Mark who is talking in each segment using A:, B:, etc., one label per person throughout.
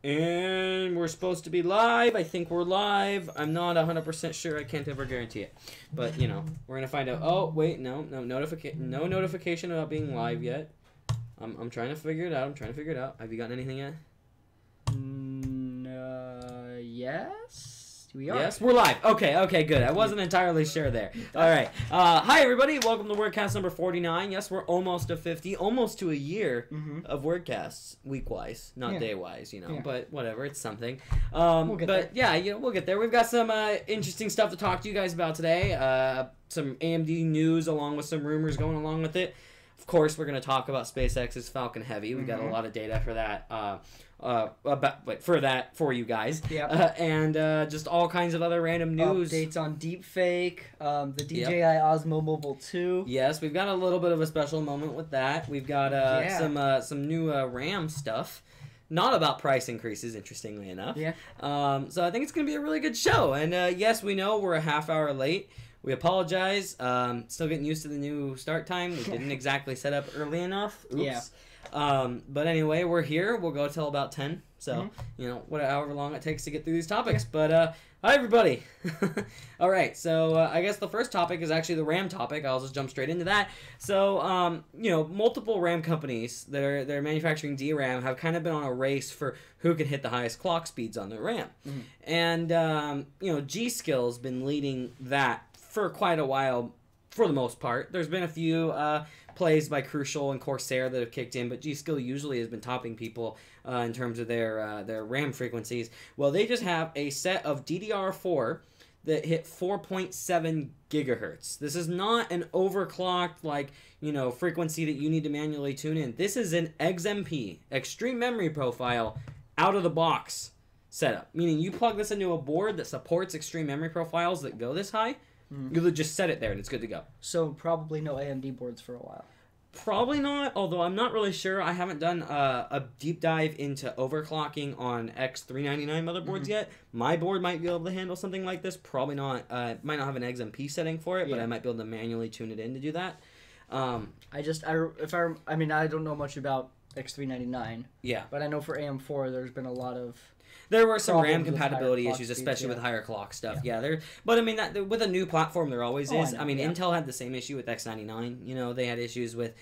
A: And we're supposed to be live. I think we're live. I'm not 100% sure. I can't ever guarantee it. But, you know, we're going to find out. Oh, wait, no notification about being live yet. I'm trying to figure it out. Have you gotten anything yet?
B: Yes. We are.
A: Yes, we're live. Okay, good. I wasn't entirely sure there. All right. Hi, everybody. Welcome to WordCast number 49. Yes, we're almost to 50, almost to a year of WordCasts, week-wise, not day-wise, you know. Yeah. But whatever, it's something.
B: We'll get there.
A: Yeah, you know, we'll get there. We've got some interesting stuff to talk to you guys about today. Some AMD news along with some rumors going along with it. Of course, we're going to talk about SpaceX's Falcon Heavy. We got a lot of data for that. For you guys.
B: Yep.
A: And just all kinds of other random news.
B: Updates on deepfake, the DJI Osmo Mobile 2.
A: Yes, we've got a little bit of a special moment with that. We've got some new RAM stuff. Not about price increases, interestingly enough.
B: Yeah.
A: So I think it's going to be a really good show. And yes, we know we're a half hour late. We apologize. Still getting used to the new start time. We didn't exactly set up early enough. Oops.
B: Yeah.
A: But anyway, we're here. We'll go till about 10. So, you know, however long it takes to get through these topics. But, hi, everybody. All right. So, I guess the first topic is actually the RAM topic. I'll just jump straight into that. So, you know, multiple RAM companies that are manufacturing DRAM have kind of been on a race for who can hit the highest clock speeds on their RAM. And, you know, G-Skill's been leading that for quite a while, for the most part. There's been a few plays by Crucial and Corsair that have kicked in, but G-Skill usually has been topping people in terms of their RAM frequencies. Well, they just have a set of DDR4 that hit 4.7 gigahertz. This is not an overclocked, like, you know, frequency that you need to manually tune in. This is an XMP, Extreme Memory Profile, out of the box setup. Meaning you plug this into a board that supports extreme memory profiles that go this high, you'll just set it there and it's good to go.
B: So probably no AMD boards for a while.
A: Probably not, although I'm not really sure. I haven't done a deep dive into overclocking on X399 motherboards yet. My board might be able to handle something like this. Probably not. Might not have an XMP setting for it, but I might be able to manually tune it in to do that.
B: I mean, I don't know much about X399.
A: Yeah.
B: But I know for AM4 there's been a lot of...
A: There were some RAM compatibility issues, especially with higher clock stuff. Yeah, but I mean, with a new platform, there always is. I mean, Intel had the same issue with X99. You know, they had issues with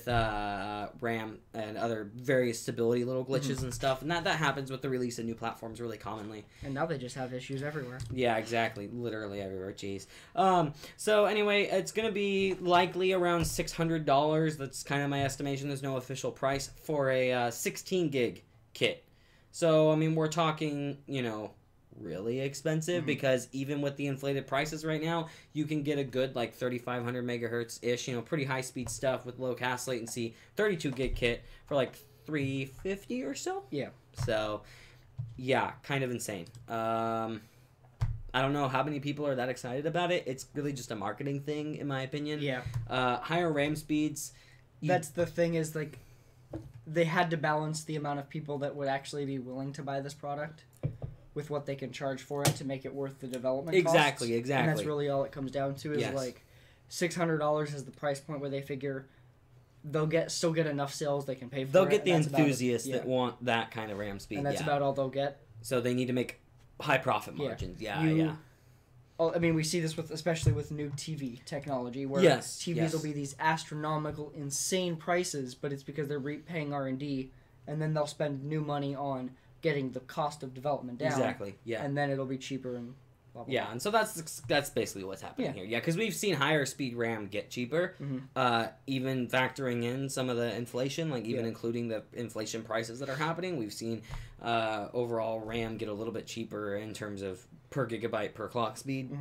A: RAM and other various stability little glitches and stuff, and that happens with the release of new platforms really commonly.
B: And now they just have issues everywhere.
A: Yeah, exactly, literally everywhere. Jeez. So anyway, it's gonna be likely around $600. That's kind of my estimation. There's no official price for a 16 gig kit. So, I mean, we're talking, you know, really expensive because even with the inflated prices right now, you can get a good, like, 3,500 megahertz-ish, you know, pretty high-speed stuff with low CAS latency, 32 gig kit for, like, $350 or so?
B: Yeah.
A: So, yeah, kind of insane. I don't know how many people are that excited about it. It's really just a marketing thing, in my opinion.
B: Yeah.
A: Higher RAM speeds.
B: That's the thing is, like... They had to balance the amount of people that would actually be willing to buy this product with what they can charge for it to make it worth the development costs.
A: Exactly.
B: And that's really all it comes down to is like $600 is the price point where they figure they'll still get enough sales they can pay for
A: They'll
B: it.
A: Get the enthusiasts that want that kind of RAM speed.
B: And that's about all they'll get.
A: So they need to make high profit margins.
B: I mean, we see this especially with new TV technology, where TVs will be these astronomical, insane prices, but it's because they're paying R&D, and then they'll spend new money on getting the cost of development down.
A: Exactly. Yeah.
B: And then it'll be cheaper and blah, blah, blah.
A: Yeah, and so that's basically what's happening here. Yeah, because we've seen higher speed RAM get cheaper, even factoring in some of the inflation, like even including the inflation prices that are happening. We've seen overall RAM get a little bit cheaper in terms of per gigabyte per clock speed.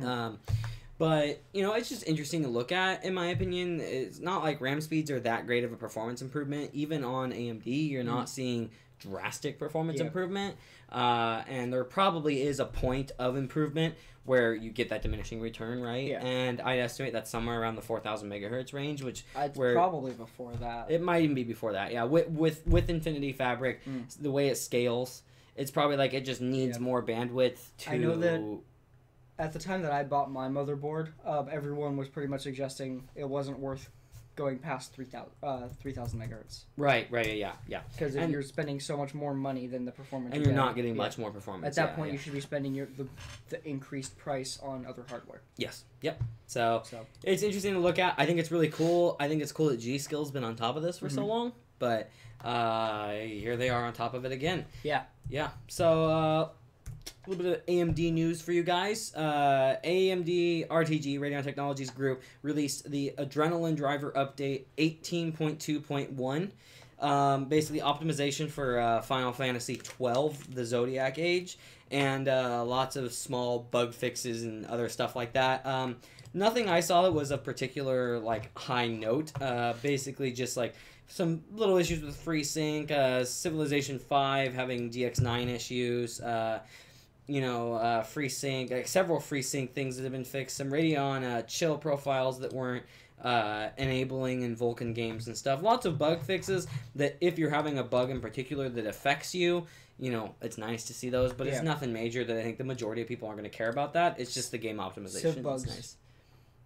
A: But, you know, it's just interesting to look at, in my opinion. It's not like RAM speeds are that great of a performance improvement. Even on AMD, you're not seeing drastic performance improvement. And there probably is a point of improvement where you get that diminishing return, right? Yeah. And I'd estimate that's somewhere around the 4,000 megahertz range, which...
B: probably before that.
A: It might even be before that, yeah. With Infinity Fabric, the way it scales... It's probably like it just needs more bandwidth to...
B: I know that at the time that I bought my motherboard, everyone was pretty much suggesting it wasn't worth going past 3,000 megahertz.
A: Right, yeah.
B: Because if you're spending so much more money than the performance,
A: and you're not getting much more performance.
B: At that point, you should be spending the increased price on other hardware.
A: Yes. Yep. So it's interesting to look at. I think it's really cool. I think it's cool that G-Skill's been on top of this for so long, but here they are on top of it again.
B: Yeah.
A: So a little bit of AMD news for you guys. AMD RTG, Radeon Technologies Group, released the Adrenaline Driver Update 18.2.1. Basically optimization for Final Fantasy 12, the Zodiac Age, and lots of small bug fixes and other stuff like that. Nothing I saw that was of particular high note. Basically just some little issues with FreeSync, Civilization 5 having DX9 issues, FreeSync, several FreeSync things that have been fixed, some Radeon chill profiles that weren't enabling in Vulkan games and stuff. Lots of bug fixes that if you're having a bug in particular that affects you, it's nice to see those, but it's nothing major that I think the majority of people aren't going to care about that. It's just the game optimization.
B: Civ bugs. Nice.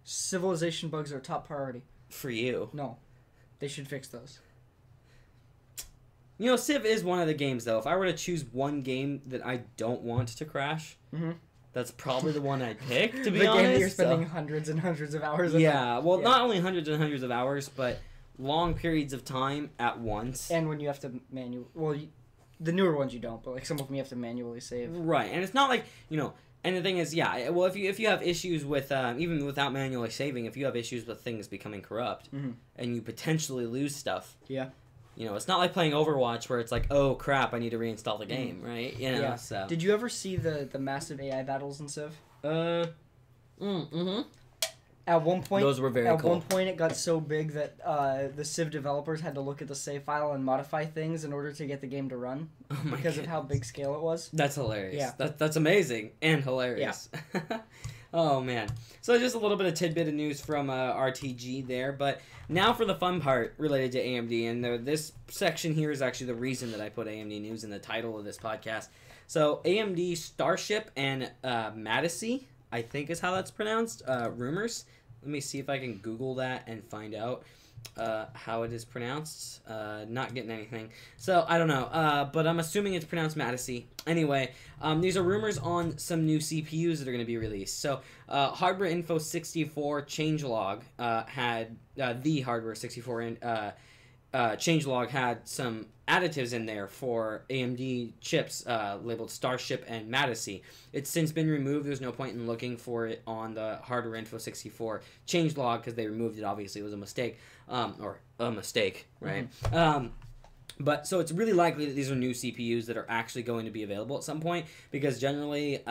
B: Civilization bugs are top priority.
A: For you.
B: No. They should fix those.
A: Civ is one of the games, though. If I were to choose one game that I don't want to crash, that's probably the one I'd pick, to be honest. The game that you're spending
B: hundreds and hundreds of hours on.
A: Not only hundreds and hundreds of hours, but long periods of time at once.
B: And when you have to the newer ones you don't, but some of them you have to manually save.
A: Right, and it's not and the thing is, if you have issues with, even without manually saving, if you have issues with things becoming corrupt, and you potentially lose stuff.
B: Yeah.
A: It's not like playing Overwatch where it's like, oh crap, I need to reinstall the game, right? So.
B: Did you ever see the massive AI battles in Civ? At one point,
A: those were very cool.
B: At one point, it got so big that the Civ developers had to look at the save file and modify things in order to get the game to run because of how big scale it was.
A: That's hilarious. Yeah. That's amazing and hilarious. Yeah. Oh, man. So just a little bit of tidbit of news from RTG there. But now for the fun part related to AMD. And this section here is actually the reason that I put AMD news in the title of this podcast. So AMD Starship and Madison, I think is how that's pronounced, rumors. Let me see if I can Google that and find out how it is pronounced. Not getting anything. So, I don't know. But I'm assuming it's pronounced Madison. Anyway, these are rumors on some new CPUs that are going to be released. So, Hardware Info 64 changelog had... the Hardware 64 changelog had some additives in there for AMD chips labeled Starship and Madison. It's since been removed. There's no point in looking for it on the Hardware Info 64 changelog because they removed it. Obviously, it was a mistake. Or a mistake, right? But so it's really likely that these are new CPUs that are actually going to be available at some point because generally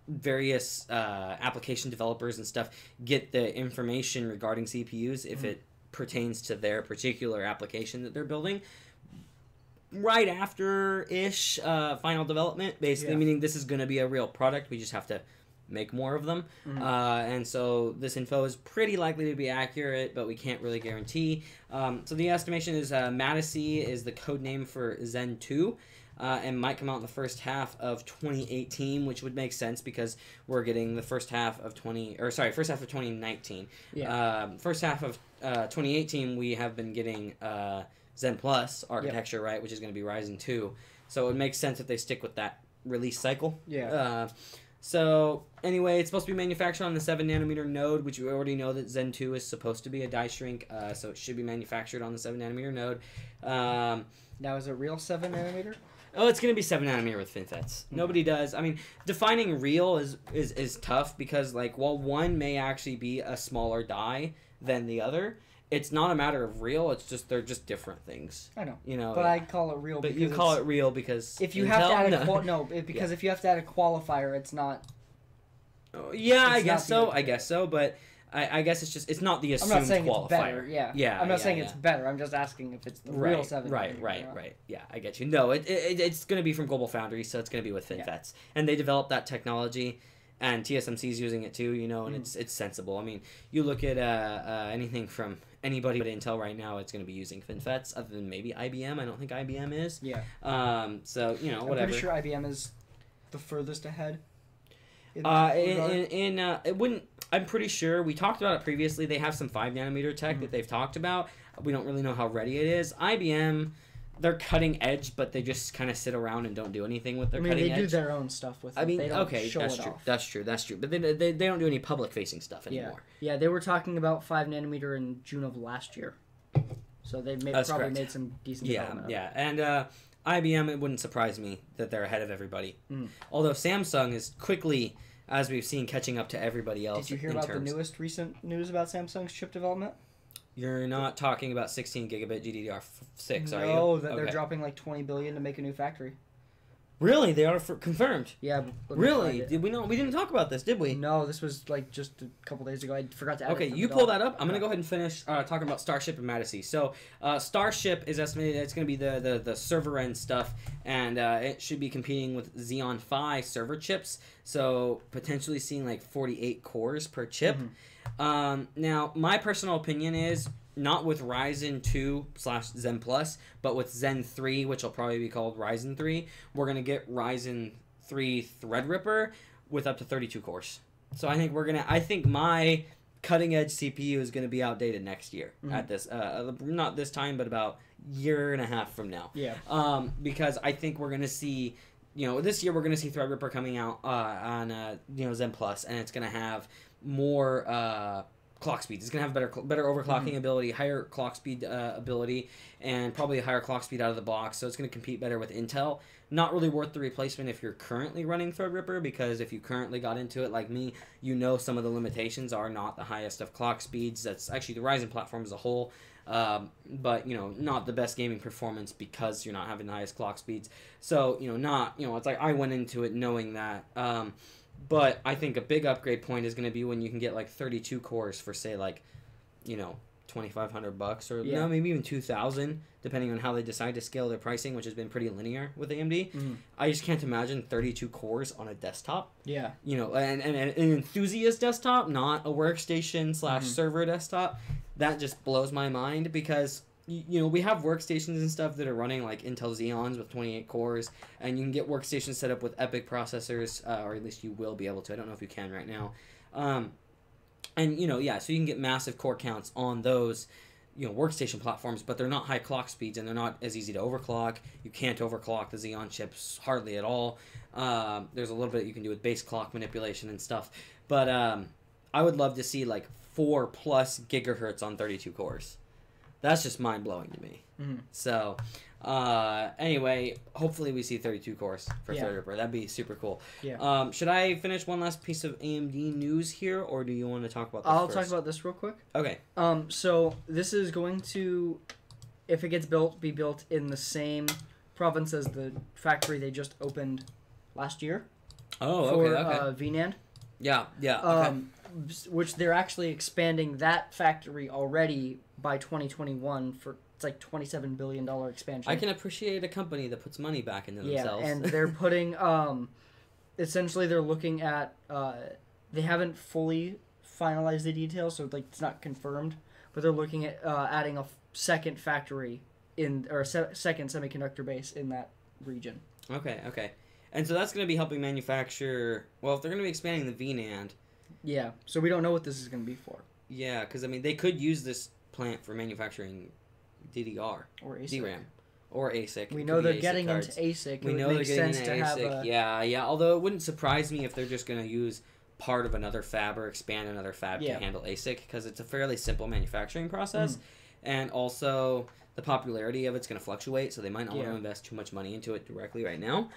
A: various application developers and stuff get the information regarding CPUs if it pertains to their particular application that they're building right after-ish final development, basically meaning this is going to be a real product. We just have to make more of them. And so this info is pretty likely to be accurate, but we can't really guarantee. So the estimation is Madison is the code name for Zen 2. And might come out in the first half of 2018, which would make sense because we're getting the first half of 2019. First half of 2018, we have been getting Zen Plus architecture, right, which is going to be Ryzen 2. So it makes sense that they stick with that release cycle. So anyway, it's supposed to be manufactured on the 7nm node, which we already know that Zen 2 is supposed to be a die shrink, so it should be manufactured on the 7nm node.
B: Now, is it real 7nm?
A: Oh, it's going to be 7nm with FinFETs. Nobody does. I mean, defining real is tough because, while one may actually be a smaller die than the other, it's not a matter of real. It's just they're just different things.
B: I know. But I call it real.
A: But you call it real because
B: if you have to add if you have to add a qualifier, it's not.
A: I guess so. But I guess it's not the assumed qualifier. I'm not saying it's
B: better. I'm not saying it's better. I'm just asking if it's the real 7.
A: Right. Yeah, I get you. No, it's going to be from Global Foundries, so it's going to be with FinFETs, and they developed that technology. And TSMC's using it too, and it's sensible. I mean, you look at anything from anybody but Intel right now, it's going to be using FinFETs, other than maybe IBM. I don't think IBM is.
B: Yeah.
A: So, whatever.
B: I'm pretty sure IBM is the furthest ahead.
A: It wouldn't. I'm pretty sure we talked about it previously. They have some 5 nanometer tech that they've talked about. We don't really know how ready it is. IBM, they're cutting edge, but they just kind of sit around and don't do anything with their cutting edge.
B: They do their own stuff with it.
A: I mean,
B: they don't
A: okay,
B: show
A: that's
B: it
A: true.
B: off.
A: That's true. But they don't do any public facing stuff anymore.
B: Yeah, they were talking about 5 nanometer in June of last year. So they probably made some decent development.
A: Yeah, and IBM, it wouldn't surprise me that they're ahead of everybody. Although Samsung is quickly, as we've seen, catching up to everybody else.
B: Did you hear about the newest recent news about Samsung's chip development?
A: You're not talking about 16 gigabit GDDR6, are you?
B: No, that they're dropping like $20 billion to make a new factory.
A: Really? They are confirmed?
B: Yeah.
A: Really? Did we know? We didn't talk about this, did we?
B: No, this was like just a couple days ago. I forgot to add it.
A: Okay, you pull that up. I'm going to go ahead and finish talking about Starship and Madison. So, Starship is estimated it's going to be the server end stuff, and it should be competing with Xeon Phi server chips, so potentially seeing like 48 cores per chip. Now, my personal opinion is not with Ryzen 2/Zen Plus, but with Zen 3, which will probably be called Ryzen 3. We're going to get Ryzen 3 Threadripper with up to 32 cores. So I think my cutting edge CPU is going to be outdated next year at this, not this time, but about year and a half from now.
B: Yeah.
A: Because I think we're going to see, this year we're going to see Threadripper coming out on, Zen Plus, and it's going to have more, clock speeds. It's going to have better overclocking ability, higher clock speed ability, and probably a higher clock speed out of the box. So it's going to compete better with Intel. Not really worth the replacement if you're currently running Threadripper, because if you currently got into it like me, some of the limitations are not the highest of clock speeds. That's actually the Ryzen platform as a whole. But, not the best gaming performance because you're not having the highest clock speeds. So, it's like I went into it knowing that. But I think a big upgrade point is going to be when you can get like 32 cores for say like, $2,500 or maybe even 2,000, depending on how they decide to scale their pricing, which has been pretty linear with AMD. I just can't imagine 32 cores on a desktop. Yeah. And an enthusiast desktop, not a workstation / server desktop. That just blows my mind because we have workstations and stuff that are running like Intel Xeons with 28 cores, and you can get workstations set up with EPYC processors, or at least you will be able to. I don't know if you can right now. And, so you can get massive core counts on those, workstation platforms, but they're not high clock speeds, and they're not as easy to overclock. You can't overclock the Xeon chips hardly at all. There's a little bit you can do with base clock manipulation and stuff. But I would love to see like 4+ gigahertz on 32 cores. That's just mind-blowing to me. So, anyway, hopefully we see 32 cores for Threadripper. That'd be super cool. Yeah. Should I finish one last piece of AMD news here, or do you want to talk about this
B: I'll talk about this real quick.
A: Okay.
B: So this is going to, if it gets built, be built in the same province as the factory they just opened last year.
A: Oh,
B: for,
A: okay.
B: Z-NAND.
A: Yeah. Okay.
B: Which they're actually expanding that factory already by 2021 for it's like $27 billion expansion.
A: I can appreciate a company that puts money back into themselves.
B: Yeah, and they're putting essentially they're looking at they haven't fully finalized the details, so like it's not confirmed, but they're looking at adding a second factory second semiconductor base in that region.
A: Okay. And so that's going to be helping manufacture. Well, if they're going to be expanding the V-NAND.
B: Yeah, so we don't know what this is going to be for.
A: Yeah, because they could use this plant for manufacturing DDR
B: or ASIC.
A: DRAM or ASIC.
B: We know they're getting into ASIC.
A: We know they're getting into ASIC. Yeah. Although it wouldn't surprise me if they're just going to use part of another fab or expand another fab to handle ASIC, because it's a fairly simple manufacturing process, and also the popularity of it's going to fluctuate, so they might not want to invest too much money into it directly right now.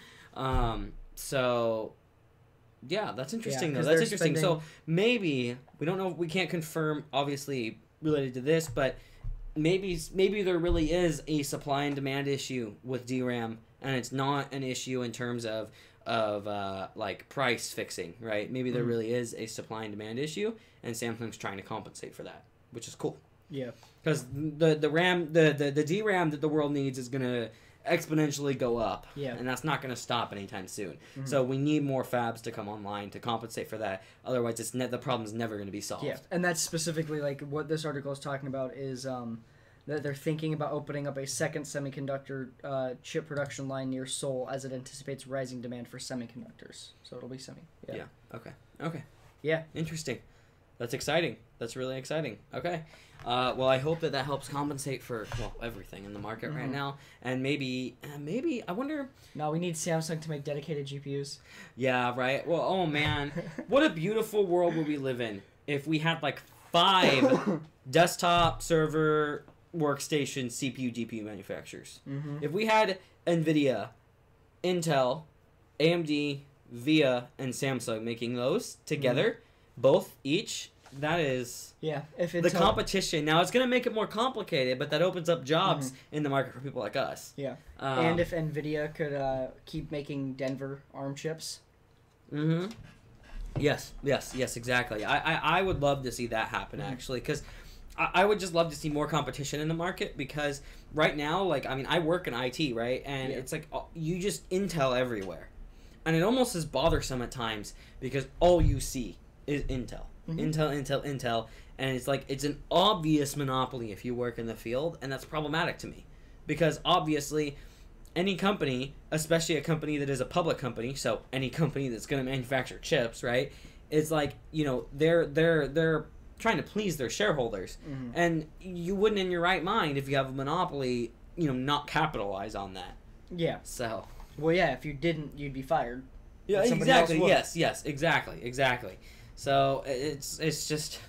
A: So. Yeah, that's interesting though. That's interesting. So maybe we don't know. We can't confirm, obviously, related to this, but maybe there really is a supply and demand issue with DRAM, and it's not an issue in terms of like price fixing, right? Maybe there really is a supply and demand issue, and Samsung's trying to compensate for that, which is cool.
B: Yeah,
A: because the DRAM that the world needs is gonna exponentially go up, and that's not going to stop anytime soon. So we need more fabs to come online to compensate for that. Otherwise, the problem's never going to be solved.
B: Yeah, and that's specifically like what this article is talking about is that they're thinking about opening up a second semiconductor chip production line near Seoul as it anticipates rising demand for semiconductors. So it'll be semi.
A: Yeah. Okay.
B: Yeah.
A: Interesting. That's exciting. That's really exciting. Okay. Well, I hope that helps compensate for everything in the market right now, and maybe I wonder.
B: No, we need Samsung to make dedicated GPUs.
A: Yeah. Right. Well. Oh man, what a beautiful world would we live in if we had like 5 desktop server workstation CPU GPU manufacturers. If we had NVIDIA, Intel, AMD, VIA, and Samsung making those together, both each, that is
B: if
A: the competition. Now it's going to make it more complicated, but that opens up jobs in the market for people like us.
B: Yeah. And if NVIDIA could keep making Denver ARM chips.
A: Yes, exactly. I would love to see that happen, actually, because I would just love to see more competition in the market, because right now, like, I mean, I work in IT, right? And it's like, you just Intel everywhere. And it almost is bothersome at times, because all you see is Intel. Intel. And it's like, it's an obvious monopoly if you work in the field, and that's problematic to me. Because obviously, any company, especially a company that is a public company, so any company that's going to manufacture chips, right? It's like, you know, they're trying to please their shareholders, and you wouldn't in your right mind, if you have a monopoly, you know, not capitalize on that.
B: Yeah.
A: So.
B: Well, yeah, if you didn't, you'd be fired.
A: Yeah, exactly. Yes, exactly. So it's just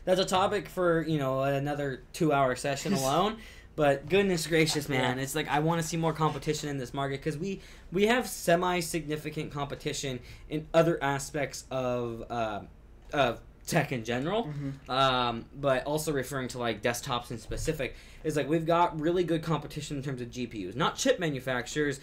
A: that's a topic for, you know, another 2-hour session alone. But goodness gracious, man, it's like I want to see more competition in this market, because we have semi-significant competition in other aspects of tech in general, but also referring to like desktops in specific, is like we've got really good competition in terms of GPUs, not chip manufacturers,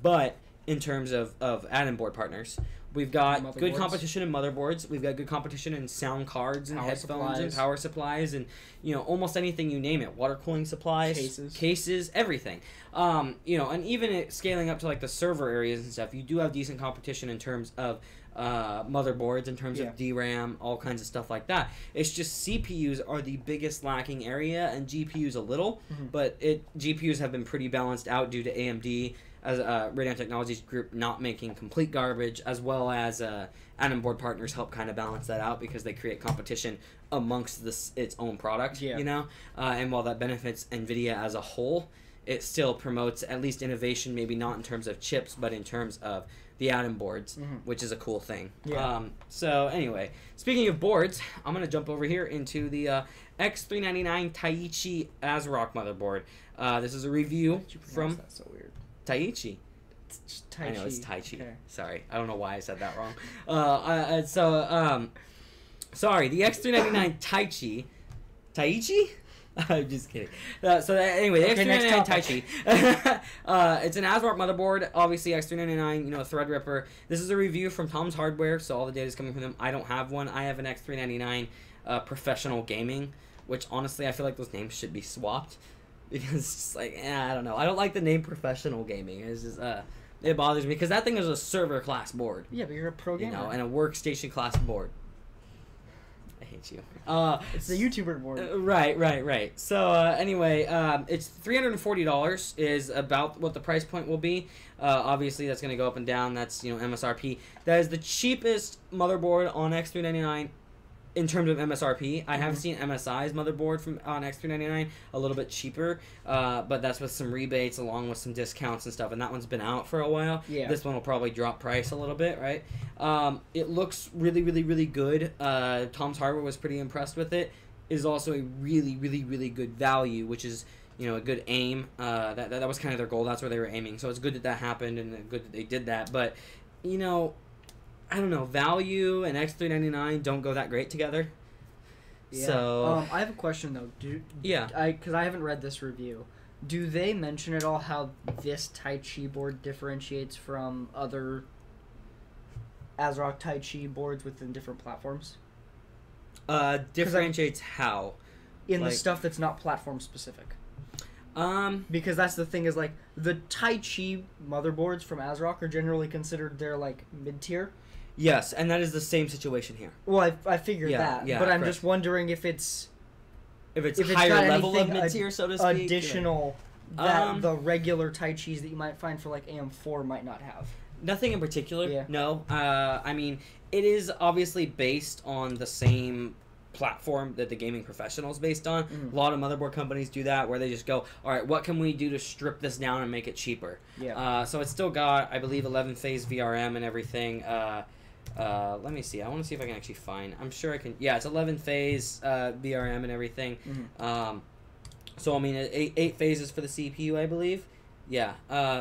A: but in terms of add-in board partners. We've got good competition in motherboards. We've got good competition in sound cards and headphones and power supplies and, you know, almost anything you name it. Water cooling supplies, cases, everything. You know, and even scaling up to like the server areas and stuff, you do have decent competition in terms of motherboards, in terms of DRAM, all kinds of stuff like that. It's just CPUs are the biggest lacking area, and GPUs a little, but GPUs have been pretty balanced out due to AMD as Radeon Technologies Group not making complete garbage, as well as add-in board partners help kind of balance that out, because they create competition amongst its own product, you know? And while that benefits NVIDIA as a whole, it still promotes at least innovation, maybe not in terms of chips, but in terms of the add-in boards, which is a cool thing. So anyway, speaking of boards, I'm going to jump over here into the X399 Taichi ASRock motherboard. This is a review from...
B: That's so weird.
A: Taichi.
B: Tai
A: I know, it's
B: Chi.
A: Taichi.
B: Okay.
A: Sorry. I don't know why I said that wrong. Sorry, the X399 Taichi. Taichi? I'm just kidding. Anyway, the X399 Taichi. It's an ASRock motherboard. Obviously, X399, you know, a Threadripper. This is a review from Tom's Hardware, so all the data is coming from them. I don't have one. I have an X399 Professional Gaming, which honestly, I feel like those names should be swapped. Because it's just like, I don't know. I don't like the name Professional Gaming. It's just, it bothers me, because that thing is a server class board.
B: Yeah, but you're a pro gamer.
A: You know, and a workstation class board. I hate you.
B: It's the YouTuber board.
A: Right. So, anyway, it's $340 is about what the price point will be. Obviously, that's going to go up and down. That's, you know, MSRP. That is the cheapest motherboard on X399 in terms of MSRP. I have seen MSI's motherboard on X399 a little bit cheaper, but that's with some rebates along with some discounts and stuff, and that one's been out for a while.
B: Yeah.
A: This one will probably drop price a little bit, right? It looks really, really, really good. Tom's Hardware was pretty impressed with it. It is also a really, really, really good value, which is, you know, a good aim. That was kind of their goal. That's where they were aiming. So it's good that happened, and good that they did that. But, you know, I don't know, value and X399 don't go that great together.
B: Yeah.
A: So
B: I have a question though.
A: Yeah.
B: Because I haven't read this review. Do they mention at all how this Taichi board differentiates from other ASRock Taichi boards within different platforms?
A: Differentiates how?
B: In the stuff that's not platform specific. Because that's the thing, is like the Taichi motherboards from ASRock are generally considered their like mid tier.
A: Yes, and that is the same situation here.
B: Well, I figured that, but I'm
A: correct.
B: just wondering if it's
A: if it's higher level of mid-tier, so to speak.
B: Additional that the regular Tai Chis that you might find for like AM4 might not have.
A: Nothing in particular. Yeah. No. I mean, it is obviously based on the same platform that the gaming professional is based on. A lot of motherboard companies do that, where they just go, all right, what can we do to strip this down and make it cheaper?
B: Yeah.
A: So it's still got, I believe, 11-phase VRM and everything. Let me see. I want to see if I can actually find. I'm sure I can. Yeah, it's 11-phase VRM and everything. So I mean, 8 phases for the CPU, I believe. Yeah.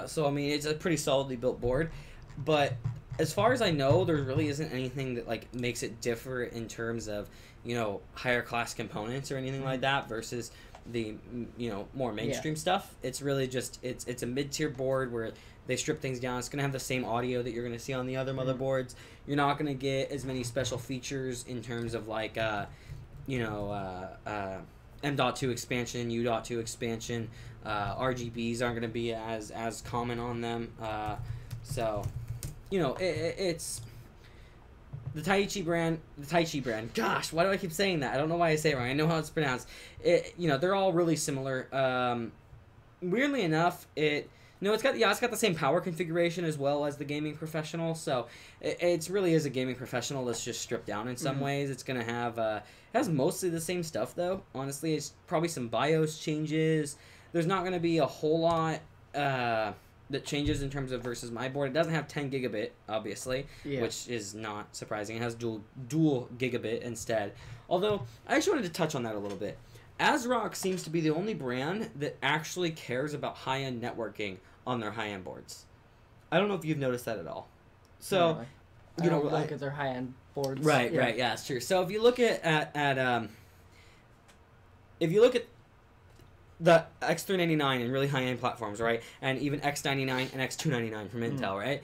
A: So I mean, it's a pretty solidly built board, but as far as I know, there really isn't anything that like makes it differ in terms of, you know, higher class components or anything like that versus the, you know, more mainstream stuff. It's really just it's a mid-tier board where they strip things down. It's gonna have the same audio that you're gonna see on the other motherboards. You're not gonna get as many special features in terms of like you know, M.2 expansion, U.2 expansion. RGBs aren't gonna be as common on them. So, you know, it's the Taichi brand. Gosh, why do I keep saying that? I don't know why I say it wrong. I know how it's pronounced. You know, they're all really similar. Weirdly enough, it's got the same power configuration as well as the gaming professional. So it's really is a gaming professional that's just stripped down in some ways. It's gonna have it has mostly the same stuff though. Honestly, it's probably some BIOS changes. There's not gonna be a whole lot that changes in terms of versus my board. It doesn't have 10 gigabit, obviously, which is not surprising. It has dual gigabit instead. Although, I actually wanted to touch on that a little bit. ASRock seems to be the only brand that actually cares about high-end networking on their high-end boards. I don't know if you've noticed that at all. So,
B: you know, look at their high-end boards.
A: Right, yeah, it's true. So if you look at the X399 and really high-end platforms, right? And even X99 and X299 from Intel, right?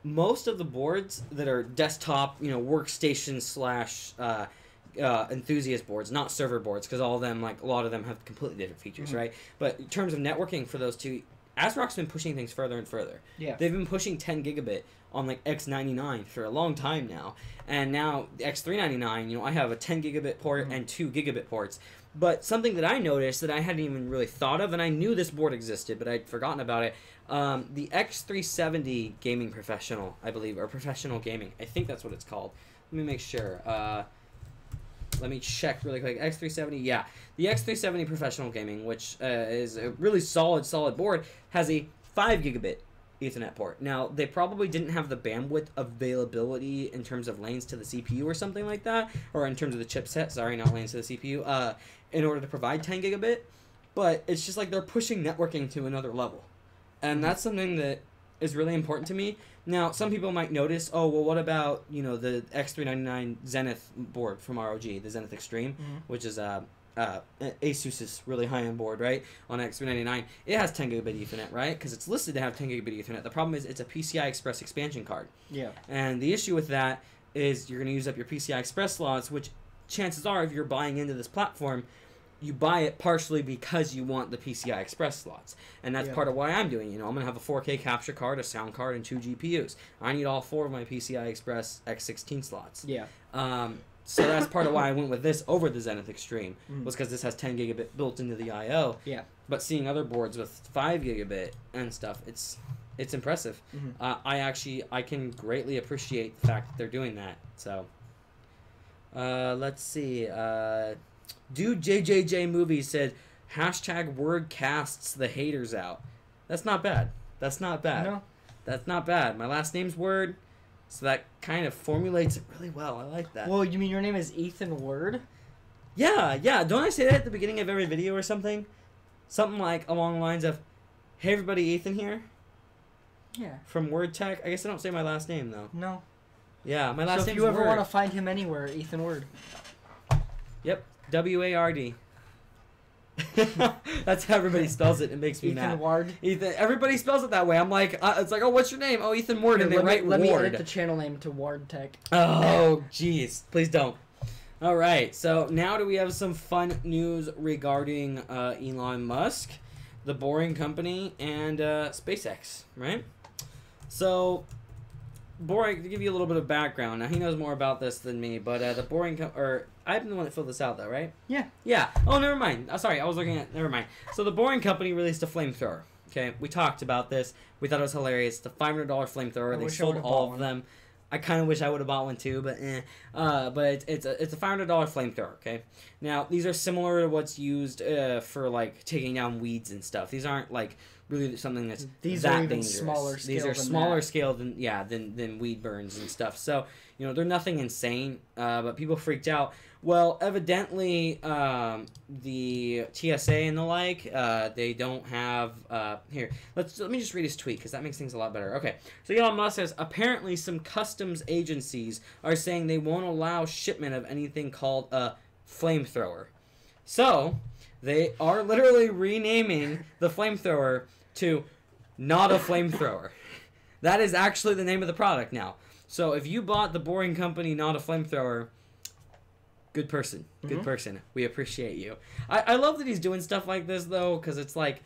A: Most of the boards that are desktop, you know, workstation slash enthusiast boards, not server boards, because all of them, like a lot of them have completely different features, right? But in terms of networking for those two, ASRock's been pushing things further and further.
B: Yeah.
A: They've been pushing 10 gigabit on like X99 for a long time now. And now the X399, you know, I have a 10 gigabit port and 2 gigabit ports. But something that I noticed that I hadn't even really thought of, and I knew this board existed, but I'd forgotten about it, the X370 Gaming Professional, I believe, or Professional Gaming. I think that's what it's called. Let me make sure. Let me check really quick. X370, yeah. The X370 Professional Gaming, which is a really solid board, has a 5 gigabit Ethernet port. Now, they probably didn't have the bandwidth availability in terms of lanes to the CPU or something like that, or in terms of the chipset, sorry, not lanes to the CPU, in order to provide 10 gigabit, but it's just like they're pushing networking to another level. And that's something that is really important to me. Now, some people might notice, oh, well, what about, you know, the X399 Zenith board from ROG, the Zenith Extreme, which is Asus's really high-end board, right, on X399. It has 10 gigabit Ethernet, right, because it's listed to have 10 gigabit Ethernet. The problem is it's a PCI Express expansion card.
B: Yeah.
A: And the issue with that is you're going to use up your PCI Express slots, which chances are, if you're buying into this platform, you buy it partially because you want the PCI Express slots. And that's part of why I'm doing it. You know, I'm going to have a 4K capture card, a sound card, and 2 GPUs. I need all 4 of my PCI Express X16 slots.
B: Yeah.
A: So that's part of why I went with this over the Zenith Extreme, was because this has 10 gigabit built into the I/O.
B: Yeah.
A: But seeing other boards with 5 gigabit and stuff, it's impressive. I can greatly appreciate the fact that they're doing that. So, let's see. Dude JJJ Movie said, #WordCasts the haters out. That's not bad. That's not bad.
B: No.
A: That's not bad. My last name's Word. So that kind of formulates it really well. I like that.
B: Well, you mean your name is Ethan Word?
A: Yeah. Don't I say that at the beginning of every video or something? Something like along the lines of, hey everybody, Ethan here.
B: Yeah.
A: From WordTech. I guess I don't say my last name though.
B: No.
A: Yeah, my last name's
B: So if you ever
A: Word.
B: want to find him anywhere, Ethan Word.
A: Yep. WARD. That's how everybody spells it. It makes me mad.
B: Ethan Ward.
A: Ethan. Everybody spells it that way. I'm like, it's like, oh, what's your name? Oh, Ethan Ward, and they write
B: Let
A: Ward.
B: me edit the channel name to WordTech.
A: Oh, jeez. Please don't. All right. So now do we have some fun news regarding Elon Musk, the Boring Company, and SpaceX, right? So Boring, to give you a little bit of background. Now, he knows more about this than me, but the Boring... I'm the one that filled this out, though, right?
B: Yeah.
A: Yeah. Oh, never mind. Sorry, I was looking at... Never mind. So, the Boring Company released a flamethrower. Okay? We talked about this. We thought it was hilarious. It's a $500 flamethrower. They sold all of them. I kind of wish I would have bought one, too, but But it's a $500 flamethrower, okay? Now, these are similar to what's used for, like, taking down weeds and stuff. These aren't, like... really something that's
B: these
A: that
B: are even
A: dangerous.
B: smaller scale.
A: These are smaller scale than weed burns and stuff. So they're nothing insane, but people freaked out. Well, evidently the TSA and the like, they don't have here. Let me just read his tweet because that makes things a lot better. Okay, so Elon Musk says apparently some customs agencies are saying they won't allow shipment of anything called a flamethrower. So they are literally renaming the flamethrower to not a flamethrower. That is actually the name of the product now. So if you bought the Boring Company not a flamethrower, good person. Good person. We appreciate you. I love that he's doing stuff like this, though, because it's like,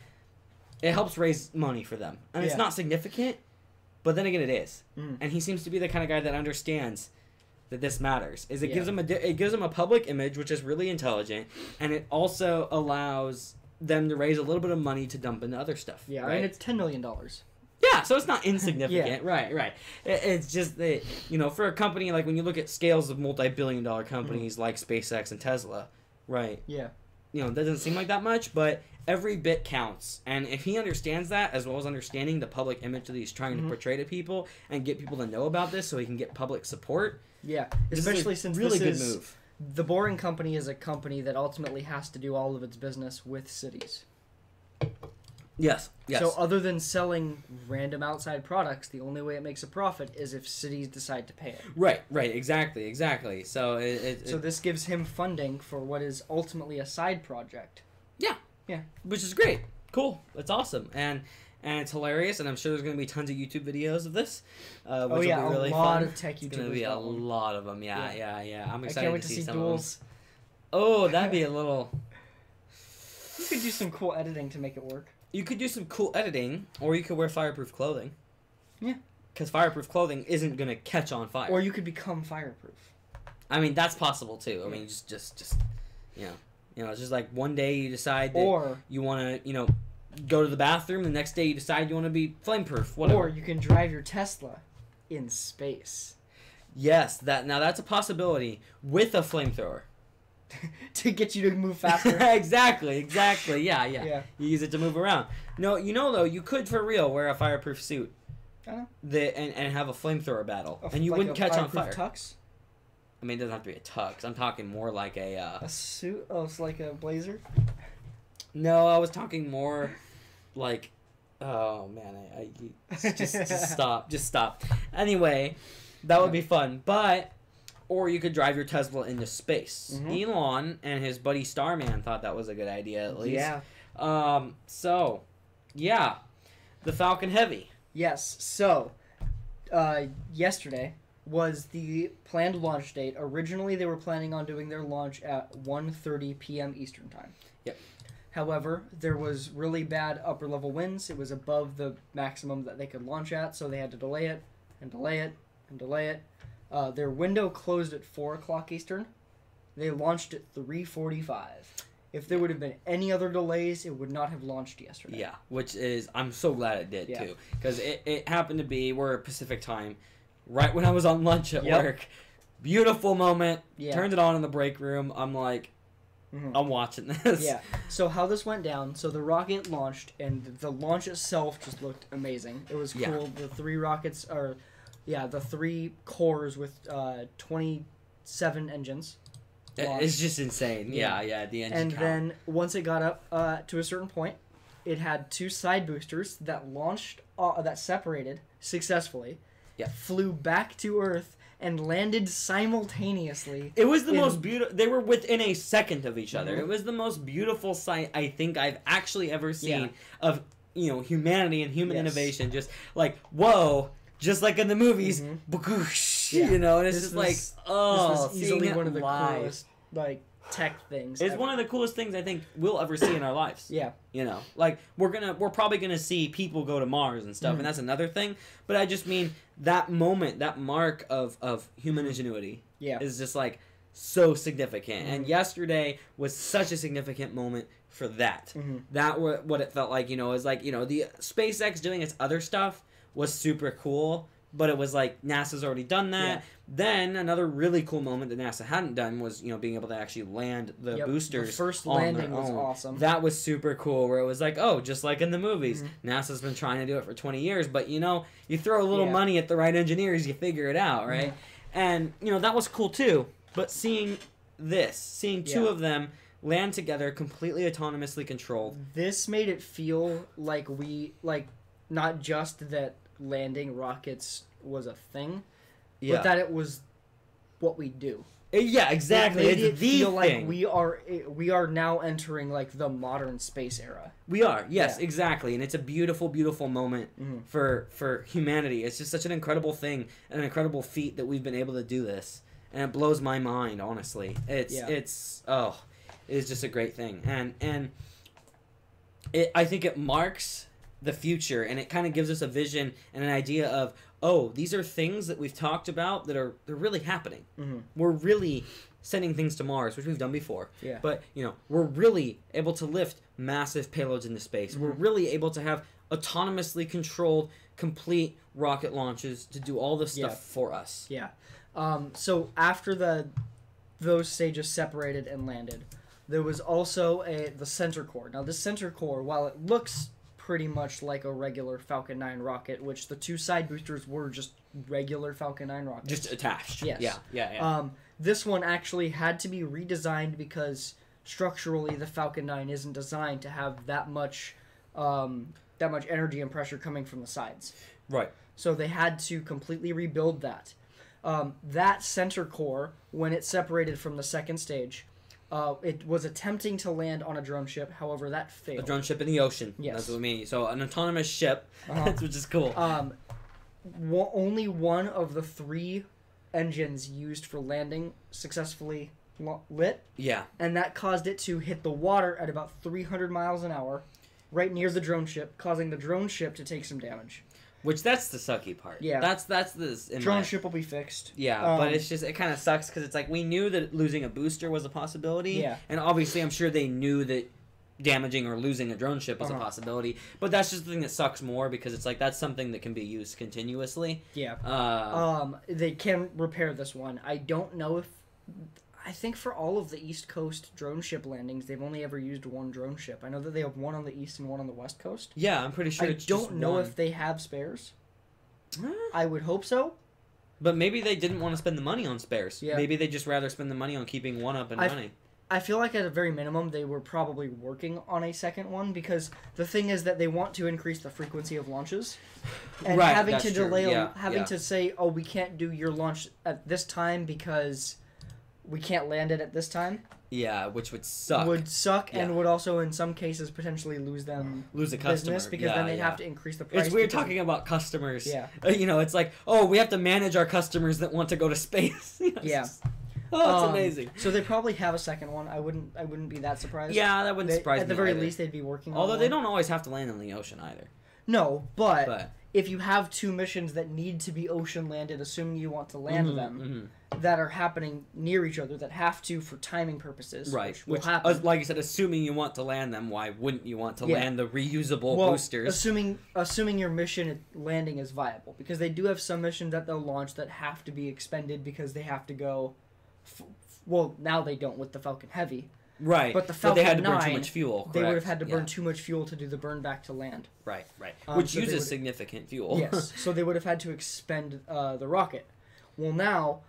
A: it helps raise money for them. And it's not significant, but then again it is. And he seems to be the kind of guy that understands that this matters. It gives him a public image, which is really intelligent, and it also allows them to raise a little bit of money to dump into other stuff.
B: Yeah,
A: right?
B: and it's $10 million.
A: Yeah, so it's not insignificant. Right. It's just that, for a company, like when you look at scales of multi-billion-dollar companies like SpaceX and Tesla, right?
B: Yeah.
A: That doesn't seem like that much, but every bit counts. And if he understands that, as well as understanding the public image that he's trying to portray to people and get people to know about this so he can get public support.
B: Yeah, especially since
A: really
B: this
A: good
B: is...
A: move.
B: The Boring Company is a company that ultimately has to do all of its business with cities.
A: Yes.
B: So other than selling random outside products, the only way it makes a profit is if cities decide to pay it.
A: Right. Exactly. So
B: so this gives him funding for what is ultimately a side project.
A: Yeah. Which is great. Cool. That's awesome. And it's hilarious, and I'm sure there's going to be tons of YouTube videos of this, which will be really
B: a lot
A: fun.
B: of tech YouTubers.
A: It's going to be a lot of them. Yeah. I'm excited
B: I can't wait
A: to
B: to
A: see some
B: duels.
A: of them. Oh, that'd be a little...
B: You could do some cool editing to make it work.
A: You could do some cool editing, or you could wear fireproof clothing.
B: Yeah.
A: Because fireproof clothing isn't going to catch on fire.
B: Or you could become fireproof.
A: I mean, that's possible, too. I mean, just it's just like one day you decide that you want to, go to the bathroom. The next day you decide you want to be flameproof. Whatever.
B: Or you can drive your Tesla in space.
A: Yes, that's a possibility with a flamethrower.
B: To get you to move faster.
A: Exactly. Yeah. You use it to move around. No, though, you could for real wear a fireproof suit.
B: I know.
A: And have a flamethrower battle, and you wouldn't catch on fire.
B: Tux?
A: I mean, it doesn't have to be a tux. I'm talking more like a
B: suit. Oh, it's like a blazer.
A: No, I was talking more like. Oh man, I just stop. Anyway, that would be fun, but. Or you could drive your Tesla into space. Elon and his buddy Starman thought that was a good idea, at least.
B: Yeah.
A: The Falcon Heavy.
B: Yes. So, yesterday was the planned launch date. Originally, they were planning on doing their launch at 1:30 p.m. Eastern Time.
A: Yep.
B: However, there was really bad upper-level winds. It was above the maximum that they could launch at, so they had to delay it, and delay it, and delay it. Their window closed at 4 o'clock Eastern. They launched at 3:45. If there would have been any other delays, it would not have launched yesterday.
A: Yeah, which is, I'm so glad it did, too. Because it happened to be, we're Pacific time, right when I was on lunch at work. Beautiful moment. Yeah. Turned it on in the break room. I'm like, I'm watching this.
B: Yeah. So how this went down, so the rocket launched, and the launch itself just looked amazing. It was cool. Yeah. The three rockets are... Yeah, the 3 cores with 27 engines.
A: It's just insane. Yeah, the engine
B: and
A: count.
B: Then once it got up to a certain point, it had 2 side boosters that launched, that separated successfully, flew back to Earth, and landed simultaneously.
A: It was the most beautiful... They were within a second of each other. It was the most beautiful sight I think I've actually ever seen of, humanity and human innovation. Just like, whoa... Just like in the movies, and it's just like,
B: this was easily one of the coolest, tech things.
A: It's one of the coolest things I think we'll ever see in our lives.
B: Yeah.
A: You know, like we're probably gonna see people go to Mars and stuff, and that's another thing. But I just mean that moment, that mark of human ingenuity, is just like so significant. And yesterday was such a significant moment for that. That what it felt like. You know, is like, you know, the SpaceX doing its other stuff was super cool. But it was like NASA's already done that. Yeah. Then another really cool moment that NASA hadn't done was, you know, being able to actually land the boosters.
B: The first landing was awesome.
A: That was super cool, where it was like, oh, just like in the movies. NASA's been trying to do it for 20 years, but, you know, you throw a little money at the right engineers, you figure it out, right? And, you know, that was cool too. But seeing two of them land together, completely autonomously controlled.
B: This made it feel like not just that landing rockets was a thing, but that it was what we do.
A: Yeah, exactly.
B: It feel like we are now entering like the modern space era.
A: We are, yes, exactly, and it's a beautiful, beautiful moment for humanity. It's just such an incredible thing, an incredible feat that we've been able to do this, and it blows my mind. Honestly, it's just a great thing, and I think it marks the future, and it kind of gives us a vision and an idea of, oh, these are things that we've talked about that they're really happening. We're really sending things to Mars, which we've done before. Yeah. But, you know, we're really able to lift massive payloads into space. We're really able to have autonomously controlled, complete rocket launches to do all this stuff for us.
B: Yeah. So after those stages separated and landed, there was also the center core. Now, this center core, while it looks pretty much like a regular Falcon 9 rocket, which the two side boosters were just regular Falcon 9 rockets.
A: Just attached.
B: Yes.
A: Yeah.
B: This one actually had to be redesigned because structurally the Falcon 9 isn't designed to have that much energy and pressure coming from the sides.
A: Right.
B: So they had to completely rebuild that. That center core, when it separated from the second stage, it was attempting to land on a drone ship. However, that failed.
A: A drone ship in the ocean.
B: Yes.
A: That's what we mean. So an autonomous ship, which is cool.
B: Only one of the 3 engines used for landing successfully lit.
A: Yeah.
B: And that caused it to hit the water at about 300 miles an hour, right near the drone ship, causing the drone ship to take some damage.
A: Which, that's the sucky part.
B: Yeah.
A: That's this.
B: Drone ship will be fixed.
A: Yeah, but it's just, it kind of sucks because it's like we knew that losing a booster was a possibility.
B: Yeah.
A: And obviously I'm sure they knew that damaging or losing a drone ship was a possibility. But that's just the thing that sucks more because it's like that's something that can be used continuously.
B: Yeah. They can repair this one. I don't know if... I think for all of the East Coast drone ship landings, they've only ever used one drone ship. I know that they have one on the East and one on the West Coast.
A: Yeah, I'm pretty sure it's
B: don't know if they have spares. I would hope so.
A: But maybe they didn't want to spend the money on spares.
B: Yeah.
A: Maybe they'd just rather spend the money on keeping one up and running.
B: I feel like at a very minimum, they were probably working on a second one because the thing is that they want to increase the frequency of launches. And having to delay, to say, oh, we can't do your launch at this time because... we can't land it at this time.
A: Yeah, which would suck.
B: And would also, in some cases, potentially lose a customer business because then they'd have to increase the price.
A: It's weird talking about customers.
B: Yeah.
A: You know, it's like, oh, we have to manage our customers that want to go to space. It's amazing.
B: So they probably have a second one. I wouldn't be that surprised.
A: Yeah, that wouldn't surprise me.
B: At the very least, they'd be working on
A: Although they don't always have to land in the ocean either.
B: No, but if you have 2 missions that need to be ocean landed, assuming you want to land them, that are happening near each other, that have to for timing purposes, which will happen.
A: Like you said, assuming you want to land them, why wouldn't you want to land the reusable boosters?
B: Assuming your mission landing is viable, because they do have some missions that they'll launch that have to be expended because they have to go. Now they don't with the Falcon Heavy.
A: Right,
B: but the Falcon 9,
A: they had to burn too much fuel. Correct?
B: They would have had to burn too much fuel to do the burn back to land.
A: Right. Which uses significant fuel.
B: Yes, so they would have had to expend the rocket. Well, now,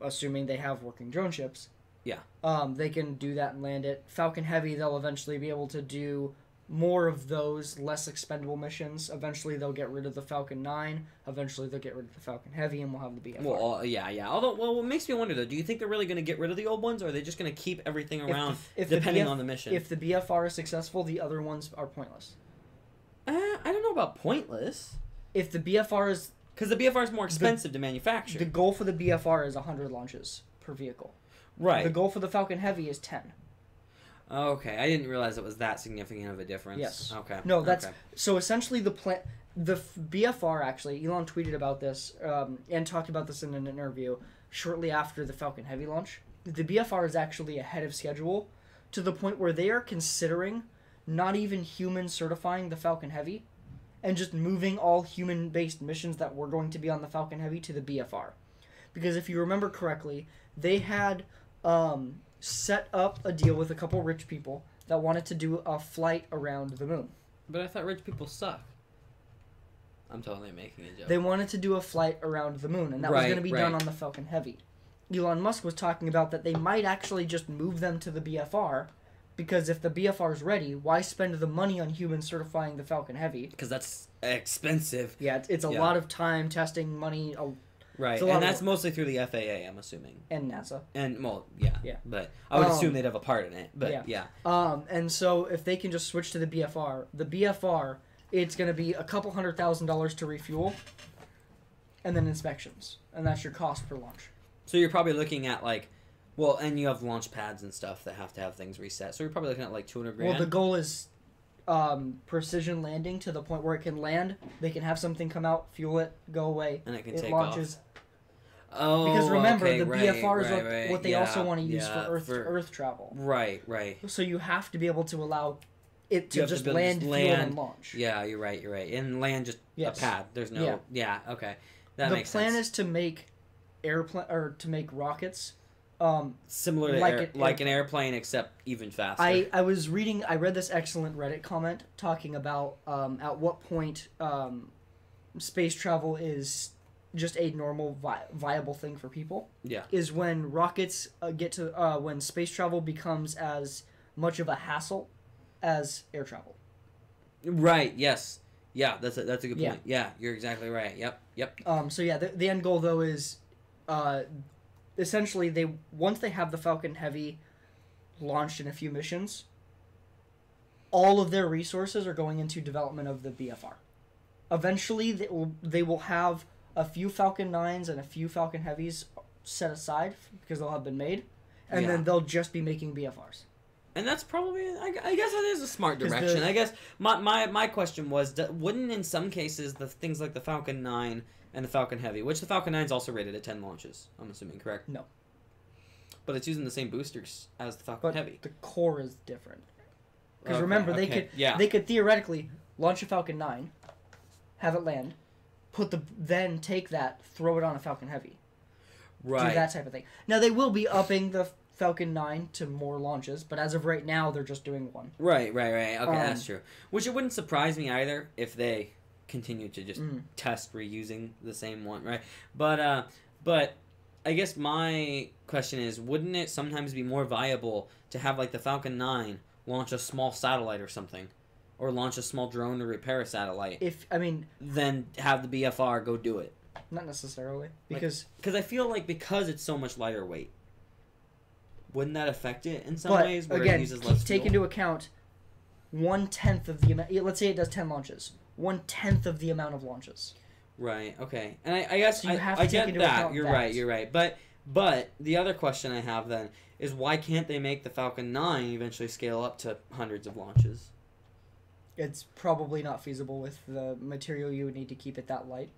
B: assuming they have working drone ships, they can do that and land it. Falcon Heavy, they'll eventually be able to do more of those less expendable missions. Eventually, they'll get rid of the Falcon 9. Eventually, they'll get rid of the Falcon Heavy, and we'll have the BFR.
A: Well, yeah. Although, what makes me wonder, though, do you think they're really going to get rid of the old ones, or are they just going to keep everything around, depending on the mission?
B: If the BFR is successful, the other ones are pointless.
A: I don't know about pointless.
B: If the BFR is...
A: Because the BFR is more expensive to manufacture.
B: The goal for the BFR is 100 launches per vehicle.
A: Right.
B: The goal for the Falcon Heavy is 10.
A: Okay, I didn't realize it was that significant of a difference.
B: Yes.
A: Okay.
B: No, that's so essentially the plan. The BFR actually, Elon tweeted about this and talked about this in an interview shortly after the Falcon Heavy launch. The BFR is actually ahead of schedule to the point where they are considering not even human certifying the Falcon Heavy and just moving all human-based missions that were going to be on the Falcon Heavy to the BFR. Because if you remember correctly, they had set up a deal with a couple rich people that wanted to do a flight around the moon.
A: But I thought rich people suck. I'm totally making a joke.
B: They wanted to do a flight around the moon, and that was going to be done on the Falcon Heavy. Elon Musk was talking about that they might actually just move them to the BFR, because if the BFR is ready, why spend the money on humans certifying the Falcon Heavy?
A: Because that's expensive.
B: Yeah, it's a lot of time, testing, money.
A: Right, and that's mostly through the FAA, I'm assuming.
B: And NASA.
A: And, well, yeah. But I would assume they'd have a part in it, but yeah.
B: And so if they can just switch to the BFR, it's going to be a couple $100,000 to refuel, and then inspections. And that's your cost per launch.
A: So you're probably looking at, like, well, and you have launch pads and stuff that have to have things reset. So you're probably looking at, like, $200,000.
B: Well, the goal is precision landing to the point where it can land. They can have something come out, fuel it, go away.
A: And it can take
B: launches.
A: Off. Oh,
B: because remember,
A: okay,
B: the BFR is what they
A: yeah,
B: also want to use for Earth travel.
A: Right.
B: So you have to be able to allow it to just land, fuel, and launch.
A: Yeah, you're right. And land just a pad. There's no... Yeah, okay. That makes sense.
B: The plan is to make to make rockets...
A: similar to like an airplane, except even faster.
B: I read this excellent Reddit comment talking about at what point space travel is just a normal viable thing for people.
A: Yeah.
B: Is when rockets get to when space travel becomes as much of a hassle as air travel.
A: Right. Yes. Yeah. That's a good point. Yeah. You're exactly right. Yep.
B: So yeah, the end goal though is, essentially once they have the Falcon Heavy launched in a few missions, all of their resources are going into development of the BFR. Eventually, they will have a few Falcon 9s and a few Falcon Heavies set aside because they'll have been made, and then they'll just be making BFRs.
A: And that's probably, I guess that is a smart direction. I guess my question was, wouldn't in some cases the things like the Falcon 9 and the Falcon Heavy, which the Falcon 9 is also rated at 10 launches, I'm assuming, correct?
B: No.
A: But it's using the same boosters as the Falcon Heavy.
B: The core is different. Because remember, they could theoretically launch a Falcon 9, have it land, then take that, throw it on a Falcon Heavy.
A: Right.
B: Do that type of thing. Now, they will be upping the Falcon 9 to more launches, but as of right now, they're just doing one.
A: Right. Okay, that's true. Which it wouldn't surprise me either if they continue to just test reusing the same one, right? But I guess my question is, wouldn't it sometimes be more viable to have, like, the Falcon 9 launch a small satellite or something? Or launch a small drone to repair a satellite? Then have the BFR go do it.
B: Not necessarily. Because
A: I feel like because it's so much lighter weight, wouldn't that affect it in some ways? Where
B: again,
A: it uses less
B: take
A: fuel?
B: into account 1/10 of the amount. Let's say it does 10 launches. 1/10 of the amount of launches.
A: Right. Okay. And I guess
B: so you have
A: I
B: to
A: get
B: take into
A: that.
B: account
A: You're
B: that.
A: right. But the other question I have then is, why can't they make the Falcon 9 eventually scale up to hundreds of launches?
B: It's probably not feasible with the material you would need to keep it that light.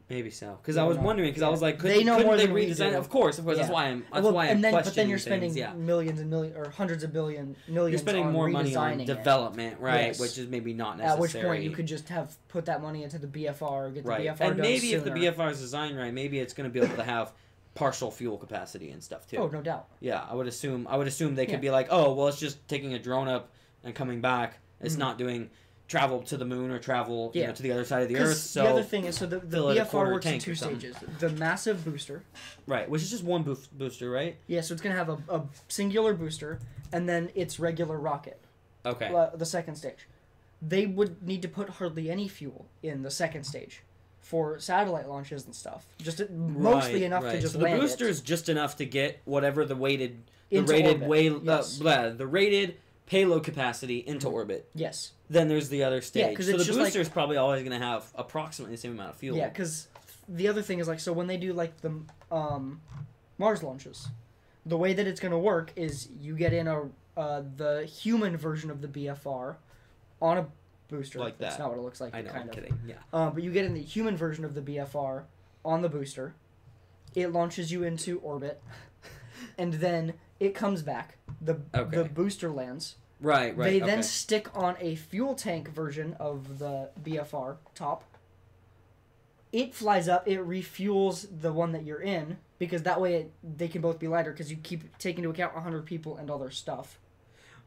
A: Maybe so. Because I was wondering. Because I was like, couldn't they redesign it? Of course. That's why I'm.
B: But then you're spending millions and millions, or hundreds of millions. You're
A: spending more money on development, right?
B: Yes.
A: Which is maybe not necessary.
B: At which point you could just have put that money into the BFR, or get the BFR done.
A: And maybe
B: sooner.
A: if the BFR is designed right, maybe it's going to be able to have partial fuel capacity and stuff too.
B: Oh, no doubt.
A: Yeah, I would assume they could be like, oh, well, it's just taking a drone up and coming back. It's not doing travel to the moon or travel to the other side of the Earth. So
B: the other thing is, the BFR works in two stages. The massive booster.
A: Right, which is just one booster, right?
B: Yeah, so it's going to have a singular booster, and then its regular rocket.
A: Okay.
B: The second stage. They would need to put hardly any fuel in the second stage for satellite launches and stuff. Just mostly enough to just land it.
A: So the booster is just enough to get whatever the rated payload capacity into orbit.
B: Yes.
A: Then there's the other stage.
B: Yeah,
A: so the booster is probably always going to have approximately the same amount of fuel.
B: Yeah, because the other thing is, like, so when they do, like, the Mars launches, the way that it's going to work is you get in the human version of the BFR on a booster.
A: Like that.
B: That's not what it looks like.
A: I know,
B: kind
A: I'm
B: of.
A: kidding. Yeah.
B: But you get in the human version of the BFR on the booster. It launches you into orbit, and then it comes back. The booster lands.
A: Right.
B: They then stick on a fuel tank version of the BFR top. It flies up. It refuels the one that you're in, because that way they can both be lighter, because you keep taking into account 100 people and all their stuff.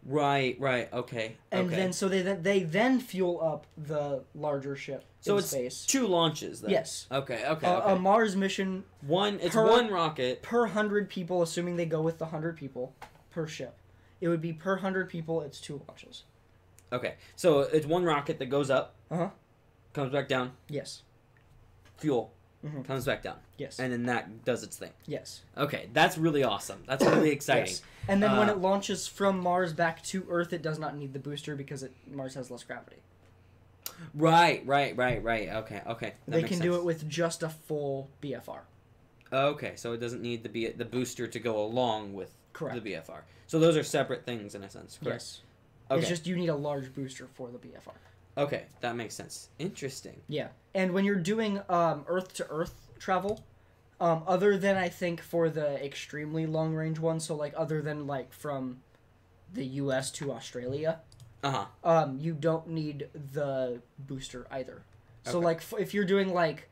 A: Right. Okay.
B: And then so they then fuel up the larger ship in space.
A: So it's 2 launches then?
B: Yes.
A: Okay.
B: A Mars mission.
A: It's one rocket.
B: Per 100 people, assuming they go with the 100 people per ship. It would be per 100 people, it's 2 launches.
A: Okay. So it's one rocket that goes up.
B: Uh-huh.
A: Comes back down.
B: Yes.
A: Fuel. Comes back down.
B: Yes.
A: And then that does its thing.
B: Yes.
A: Okay, that's really awesome. That's really exciting.
B: Yes. And then when it launches from Mars back to Earth, it does not need the booster because Mars has less gravity.
A: Right. Okay.
B: They can do it with just a full BFR.
A: Okay, so it doesn't need the booster to go along with
B: Correct.
A: the BFR. So those are separate things in a sense, correct?
B: Yes.
A: Okay.
B: It's just you need a large booster for the BFR.
A: Okay, that makes sense. Interesting.
B: Yeah. And when you're doing Earth-to-Earth travel, other than, I think, for the extremely long-range ones, so, like, other than, like, from the U.S. to Australia, you don't need the booster either. So, like, if you're doing, like,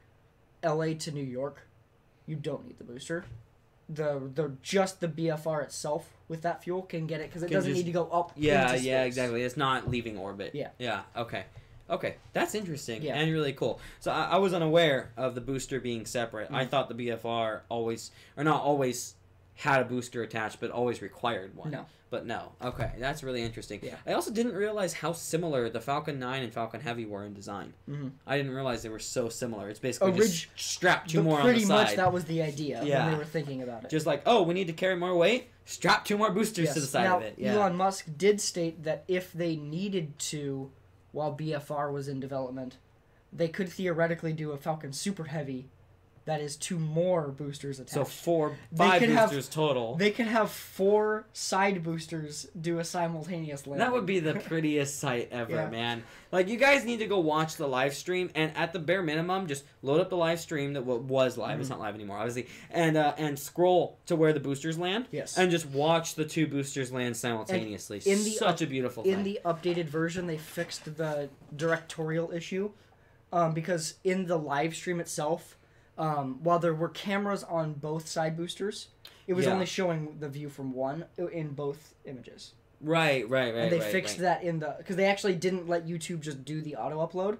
B: L.A. to New York, you don't need the booster. Just the BFR itself with that fuel can get it, because it doesn't need to go up into space.
A: Yeah, exactly. It's not leaving orbit.
B: Yeah.
A: Okay, that's interesting and really cool. So I was unaware of the booster being separate. I thought the BFR not always had a booster attached, but always required one.
B: No.
A: But no. Okay, that's really interesting.
B: Yeah.
A: I also didn't realize how similar the Falcon 9 and Falcon Heavy were in design. I didn't realize they were so similar. It's basically just strap 2 more on the side.
B: Pretty much that was the idea when they were thinking about it.
A: Just like, we need to carry more weight, strap 2 more boosters to the side of it. Yeah.
B: Elon Musk did state that if they needed to, while BFR was in development, they could theoretically do a Falcon Super Heavy that is 2 more boosters attached.
A: So 5 boosters total.
B: They could have 4 side boosters do a simultaneous landing.
A: That would be the prettiest sight ever, man. Like, you guys need to go watch the live stream, and at the bare minimum, just load up the live stream that was live. It's not live anymore, obviously. And scroll to where the boosters land.
B: Yes.
A: And just watch the 2 boosters land simultaneously. Such a beautiful thing.
B: In the updated version, they fixed the directorial issue, because in the live stream itself, while there were cameras on both side boosters, it was only showing the view from one in both images.
A: Right.
B: And they fixed that because they actually didn't let YouTube just do the auto upload.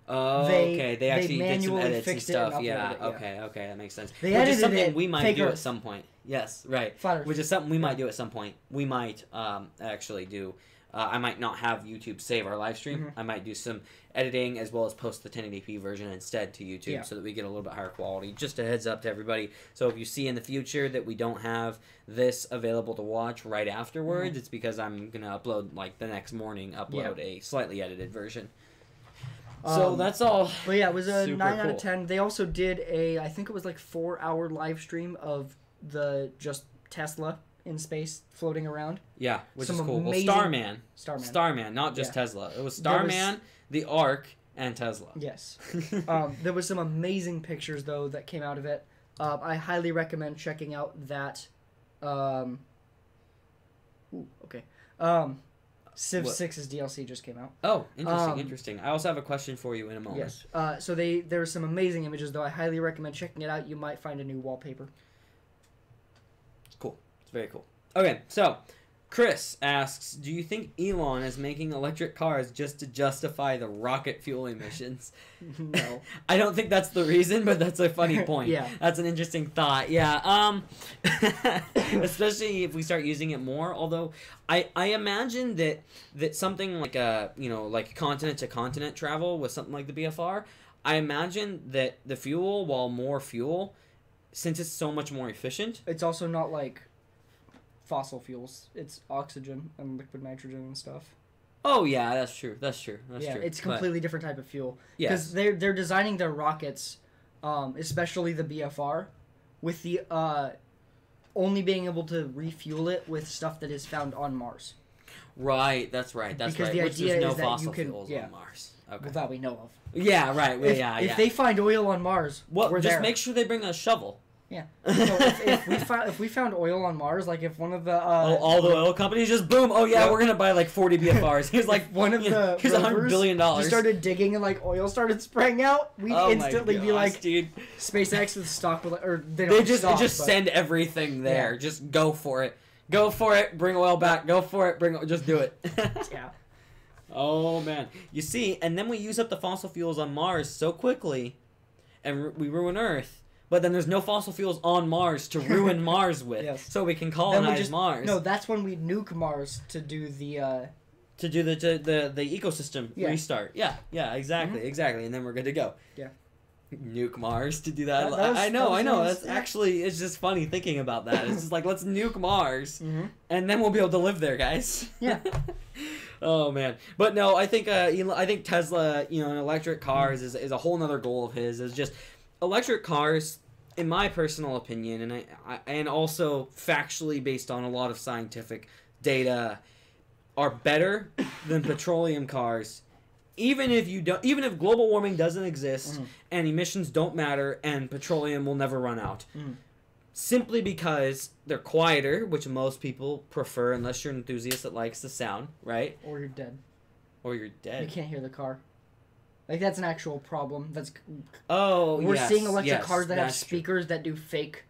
A: Oh, okay. They actually did some edits and stuff.
B: Okay,
A: that makes sense.
B: They edited
A: something
B: it.
A: we might do at some point. Yes, right. Which is something we might do at some point. We might actually do. I might not have YouTube save our live stream. I might do some editing as well as post the 1080p version instead to YouTube so that we get a little bit higher quality. Just a heads up to everybody. So if you see in the future that we don't have this available to watch right afterwards, it's because I'm going to upload, like the next morning, a slightly edited version. So that's all.
B: But yeah, it was a 9 out of 10. They also did I think it was like 4-hour live stream of just Tesla in space floating around.
A: Yeah, which is cool. Well, Starman, not just Tesla. It was Starman, the Ark, and Tesla.
B: Yes. There was some amazing pictures though that came out of it. I highly recommend checking out that. Civ 6's DLC just came out.
A: Oh, interesting. I also have a question for you in a moment.
B: Yes. So there were some amazing images though. I highly recommend checking it out. You might find a new wallpaper.
A: Cool. It's very cool. Okay, so Chris asks, do you think Elon is making electric cars just to justify the rocket fuel emissions?
B: No.
A: I don't think that's the reason, but that's a funny point.
B: Yeah.
A: That's an interesting thought. Yeah. Especially if we start using it more, although I imagine that something like like continent to continent travel with something like the BFR, I imagine that the fuel, while more fuel, since it's so much more efficient,
B: it's also not like fossil fuels. It's oxygen and liquid nitrogen and stuff.
A: Oh yeah, that's true. That's true.
B: It's a completely different type of fuel.
A: Yeah,
B: because they're designing their rockets, especially the BFR, with the only being able to refuel it with stuff that is found on Mars.
A: Right, that's right. That's
B: because
A: right.
B: the
A: Which
B: idea
A: there's no
B: is that
A: fossil
B: you can,
A: fuels on Mars. Okay.
B: Well, that we know of.
A: Yeah, right. Well,
B: If they find oil on Mars, we're
A: just
B: there.
A: make sure they bring a shovel.
B: Yeah. So if we found oil on Mars, like if one of the
A: all the oil companies just boom. Oh yeah, we're gonna buy like 40 BFRs. Here's like
B: one of the
A: here's $100 billion.
B: You started digging and like oil started spraying out. We'd instantly be like,
A: dude.
B: SpaceX with stock or
A: they just send everything there. Yeah. Just go for it. Go for it. Bring oil back. Go for it. Just do it.
B: Yeah.
A: Oh man, you see, and then we use up the fossil fuels on Mars so quickly, and we ruin Earth. But then there's no fossil fuels on Mars to ruin Mars with,
B: yes.
A: so we can colonize Mars.
B: No, that's when we nuke Mars to do the
A: ecosystem restart. Yeah, exactly, and then we're good to go.
B: Yeah.
A: Nuke Mars to do that. I know. That's actually, it's just funny thinking about that. It's just like, let's nuke Mars, and then we'll be able to live there, guys.
B: Yeah.
A: Oh man, but no, I think Tesla, and electric cars is a whole nother goal of his. Is just electric cars, in my personal opinion, and also factually based on a lot of scientific data, are better than petroleum cars. Even if global warming doesn't exist and emissions don't matter and petroleum will never run out. Simply because they're quieter, which most people prefer unless you're an enthusiast that likes the sound, right?
B: Or you're dead.
A: You
B: can't hear the car. Like, that's an actual problem.
A: We're
B: seeing electric cars that have speakers that do fake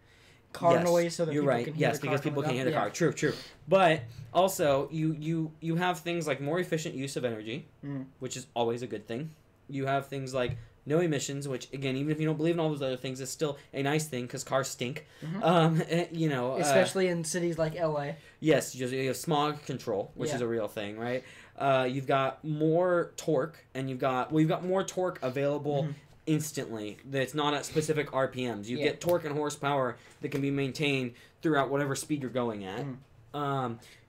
B: car noise so that people can hear the car.
A: Yes, because people can hear the car. True. But also, you have things like more efficient use of energy, which is always a good thing. You have things like no emissions, which, again, even if you don't believe in all those other things, is still a nice thing because cars stink.
B: Especially in cities like LA.
A: Yes, you have smog control, which is a real thing, right? You've got more torque, and you've got more torque available instantly. That's not at specific RPMs. You get torque and horsepower that can be maintained throughout whatever speed you're going at.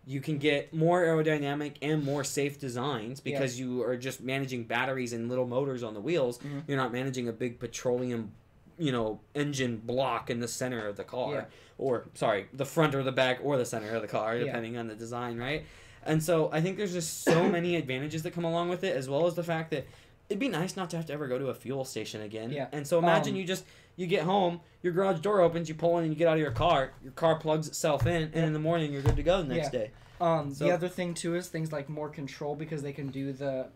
A: You can get more aerodynamic and more safe designs because you are just managing batteries and little motors on the wheels. You're not managing a big petroleum, engine block in the center of the car.
B: Yeah.
A: Or, sorry, the front or the back or the center of the car, depending on the design, right? And so I think there's just so many advantages that come along with it, as well as the fact that it'd be nice not to have to ever go to a fuel station again. Yeah. And so imagine you get home, your garage door opens, you pull in and you get out of your car plugs itself in, and in the morning you're good to go the next day.
B: The other thing, too, is things like more control because they can do the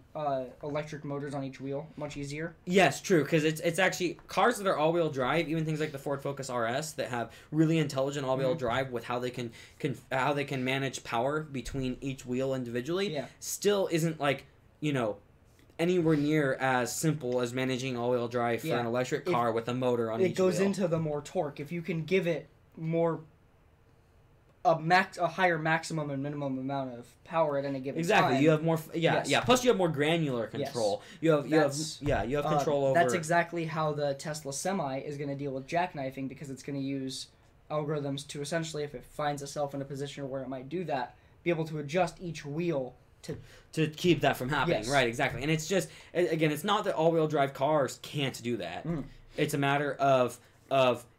B: electric motors on each wheel much easier.
A: Yes, true, because it's actually cars that are all-wheel drive, even things like the Ford Focus RS that have really intelligent all-wheel drive with how they can manage power between each wheel individually, still isn't like, anywhere near as simple as managing all-wheel drive for an electric car with a motor on each wheel.
B: It goes into the more torque. If you can give it more a higher maximum and minimum amount of power at any given time.
A: You have more plus you have more granular control. You have control over.
B: That's exactly how the Tesla Semi is going to deal with jackknifing, because it's going to use algorithms to essentially, if it finds itself in a position where it might do that, be able to adjust each wheel to keep that from happening.
A: Yes. Right, exactly. And it's just, again, it's not that all-wheel drive cars can't do that. It's a matter of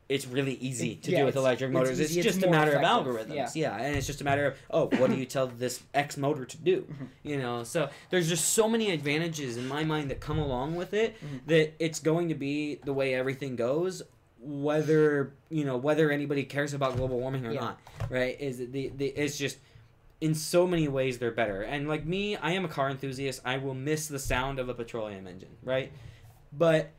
A: it's really easy to do with electric motors. It's just a matter of algorithms. Yeah, and it's just a matter of, what do you tell this X motor to do? So there's just so many advantages in my mind that come along with it that it's going to be the way everything goes, whether anybody cares about global warming or not, right? It's just, in so many ways they're better. And like me, I am a car enthusiast. I will miss the sound of a petroleum engine, right? But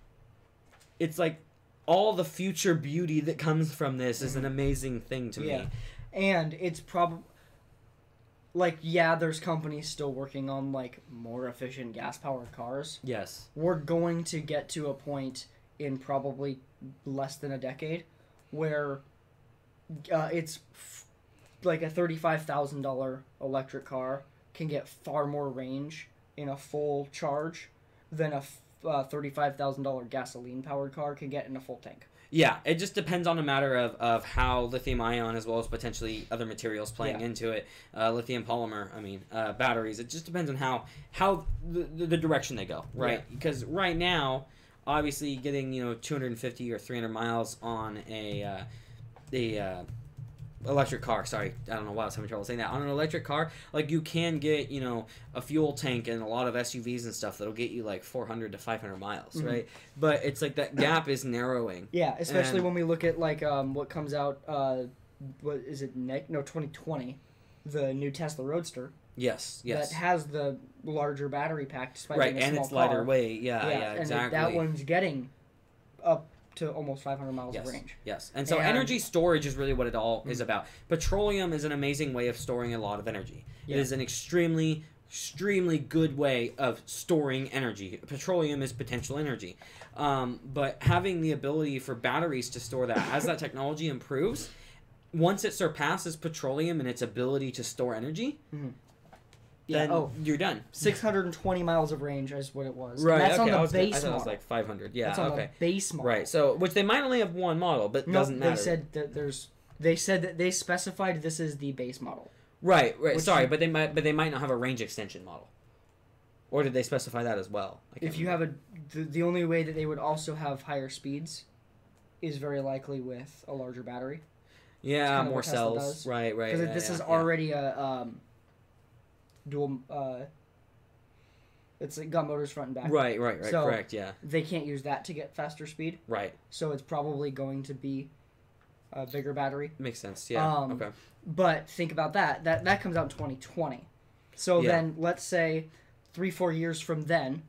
A: it's like all the future beauty that comes from this is an amazing thing to me.
B: And it's probably there's companies still working on like more efficient gas powered cars.
A: Yes.
B: We're going to get to a point in probably less than a decade where it's like a $35,000 electric car can get far more range in a full charge than a $35,000 gasoline-powered car can get in a full tank.
A: Yeah, it just depends on a matter of how lithium-ion, as well as potentially other materials playing into it, lithium polymer, batteries. It just depends on how the direction they go, right? Because right now, obviously, getting 250 or 300 miles on a electric car, sorry, I don't know why I was having trouble saying that. On an electric car, like, you can get, you know, a fuel tank and a lot of SUVs and stuff that'll get you like 400 to 500 miles, right? But it's like that gap is narrowing.
B: Yeah, especially when we look at like what comes out, what is it, 2020, the new Tesla Roadster.
A: Yes.
B: That has the larger battery pack, despite
A: right,
B: being a
A: and
B: small
A: it's lighter
B: car.
A: weight. Yeah, exactly.
B: And that one's getting up to almost 500 miles of range.
A: Yes, and so energy storage is really what it all is about. Petroleum is an amazing way of storing a lot of energy. It is an extremely good way of storing energy. Petroleum is potential energy. But having the ability for batteries to store that, as that technology improves, once it surpasses petroleum in its ability to store energy, then you're done.
B: 620 miles of range is what it was.
A: Right,
B: and that's on the base model.
A: I thought it was like 500. Yeah,
B: that's on the base model.
A: Right, so, which they might only have one model, but doesn't matter.
B: They said that they specified this is the base model.
A: Right. Sorry, but they might not have a range extension model. Or did they specify that as well?
B: If you have the only way that they would also have higher speeds is very likely with a larger battery.
A: Yeah, more cells. Right.
B: Because this is already a dual. It's got motors front and back.
A: Right. So correct. Yeah.
B: They can't use that to get faster speed.
A: Right.
B: So it's probably going to be a bigger battery.
A: Makes sense. Yeah. Okay.
B: But think about that. That comes out in 2020. So then let's say 3-4 years from then,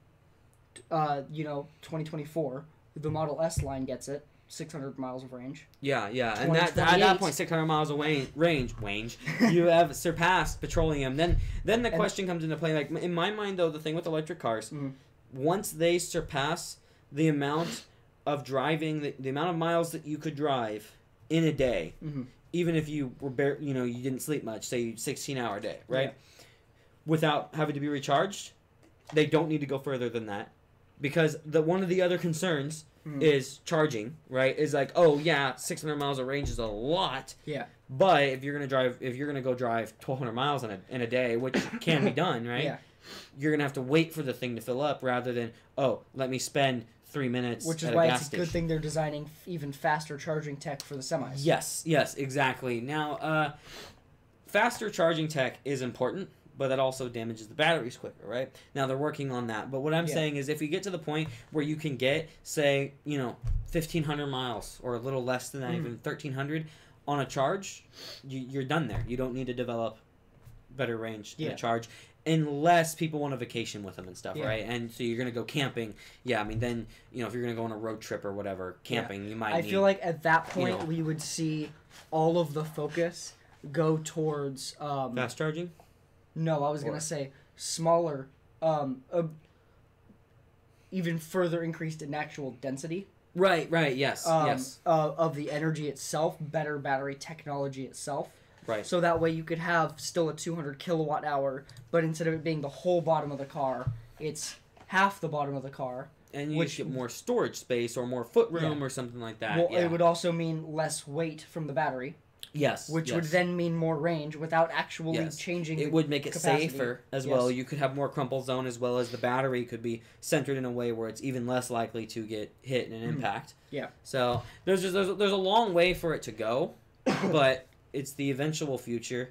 B: 2024, the Model S line gets it. 600 miles of range. Yeah,
A: and at that point, 600 miles of range, you have surpassed petroleum. Then the question comes into play. Like, in my mind, though, the thing with electric cars, once they surpass the amount of driving, the amount of miles that you could drive in a day, even if you were you didn't sleep much, say 16-hour day, right? Without having to be recharged, they don't need to go further than that, because one of the other concerns is charging, right? Is like, 600 miles of range is a lot.
B: Yeah.
A: But if you're gonna go drive 1,200 miles in a day, which can be done, right? Yeah. You're gonna have to wait for the thing to fill up rather than let me spend 3 minutes.
B: Which is why it's a good thing they're designing even faster charging tech for the semis.
A: Yes, exactly. Now, faster charging tech is important, but that also damages the batteries quicker, right? Now, they're working on that. But what I'm saying is, if you get to the point where you can get, say, 1,500 miles, or a little less than that, even 1,300 on a charge, you're done there. You don't need to develop better range to charge, unless people want a vacation with them and stuff, right? And so you're going to go camping. Yeah, I mean, then, if you're going to go on a road trip or whatever, camping, you might
B: I feel like at that point, we would see all of the focus go towards...
A: fast charging?
B: No, I was going to say smaller, even further increased in actual density.
A: Right, yes.
B: Of the energy itself, better battery technology itself.
A: Right.
B: So that way you could have still a 200 kilowatt hour, but instead of it being the whole bottom of the car, it's half the bottom of the car.
A: And you get more storage space or more footroom or something like that.
B: Well, it would also mean less weight from the battery.
A: Yes.
B: Which would then mean more range without actually changing
A: it would make it
B: capacity.
A: safer as well. You could have more crumple zone, as well as the battery could be centered in a way where it's even less likely to get hit in an impact.
B: Yeah.
A: So there's a long way for it to go, but it's the eventual future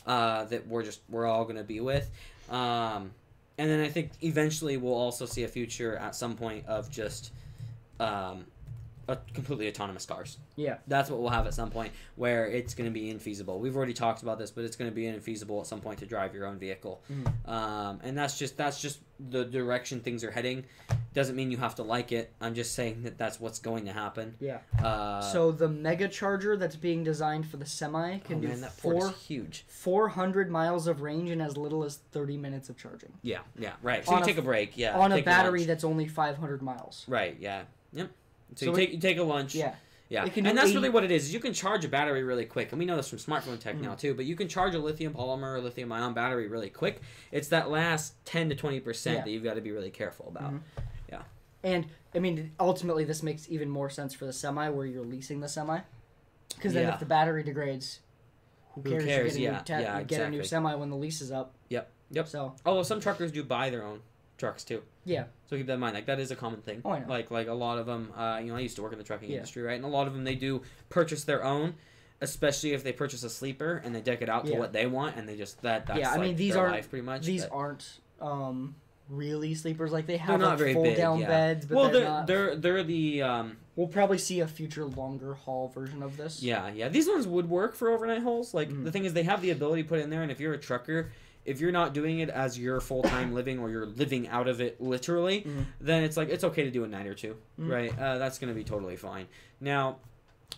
A: that we're all going to be with. And then I think eventually we'll also see a future at some point of just completely autonomous cars.
B: Yeah.
A: That's what we'll have at some point, where it's going to be infeasible. We've already talked about this, but it's going to be infeasible at some point to drive your own vehicle. And that's just the direction things are heading. Doesn't mean you have to like it. I'm just saying that that's what's going to happen.
B: Yeah. So the mega charger that's being designed for the semi can do
A: that port is huge.
B: 400 miles of range in as little as 30 minutes of charging.
A: Yeah, right. So you take a break,
B: on a battery that's only 500 miles.
A: Right, yeah. Yep. So you take a lunch.
B: Yeah.
A: And that's really what it is. You can charge a battery really quick. And we know this from smartphone tech now, too. But you can charge a lithium polymer or lithium-ion battery really quick. It's that last 10 to 20% that you've got to be really careful about. Yeah.
B: And, I mean, ultimately, this makes even more sense for the semi, where you're leasing the semi. Because then if the battery degrades, who cares? You get a new semi when the lease is up.
A: Yep.
B: So,
A: although some truckers do buy their own trucks, too.
B: Yeah.
A: So keep that in mind. Like, that is a common thing.
B: Oh, I know.
A: Like a lot of them, I used to work in the trucking industry, right? And a lot of them, they do purchase their own. especially if they purchase a sleeper and they deck it out to what they want, and they just that's
B: I mean, these
A: their
B: aren't
A: life pretty much.
B: These aren't really sleepers. Like they have
A: not very
B: fold
A: big,
B: down beds, but
A: they're the
B: we'll probably see a future longer haul version of this.
A: Yeah. These ones would work for overnight hauls. Like the thing is, they have the ability to put in there, and if you're a trucker, if you're not doing it as your full-time living, or you're living out of it literally, then it's like it's okay to do a night or two, right? That's gonna be totally fine. Now,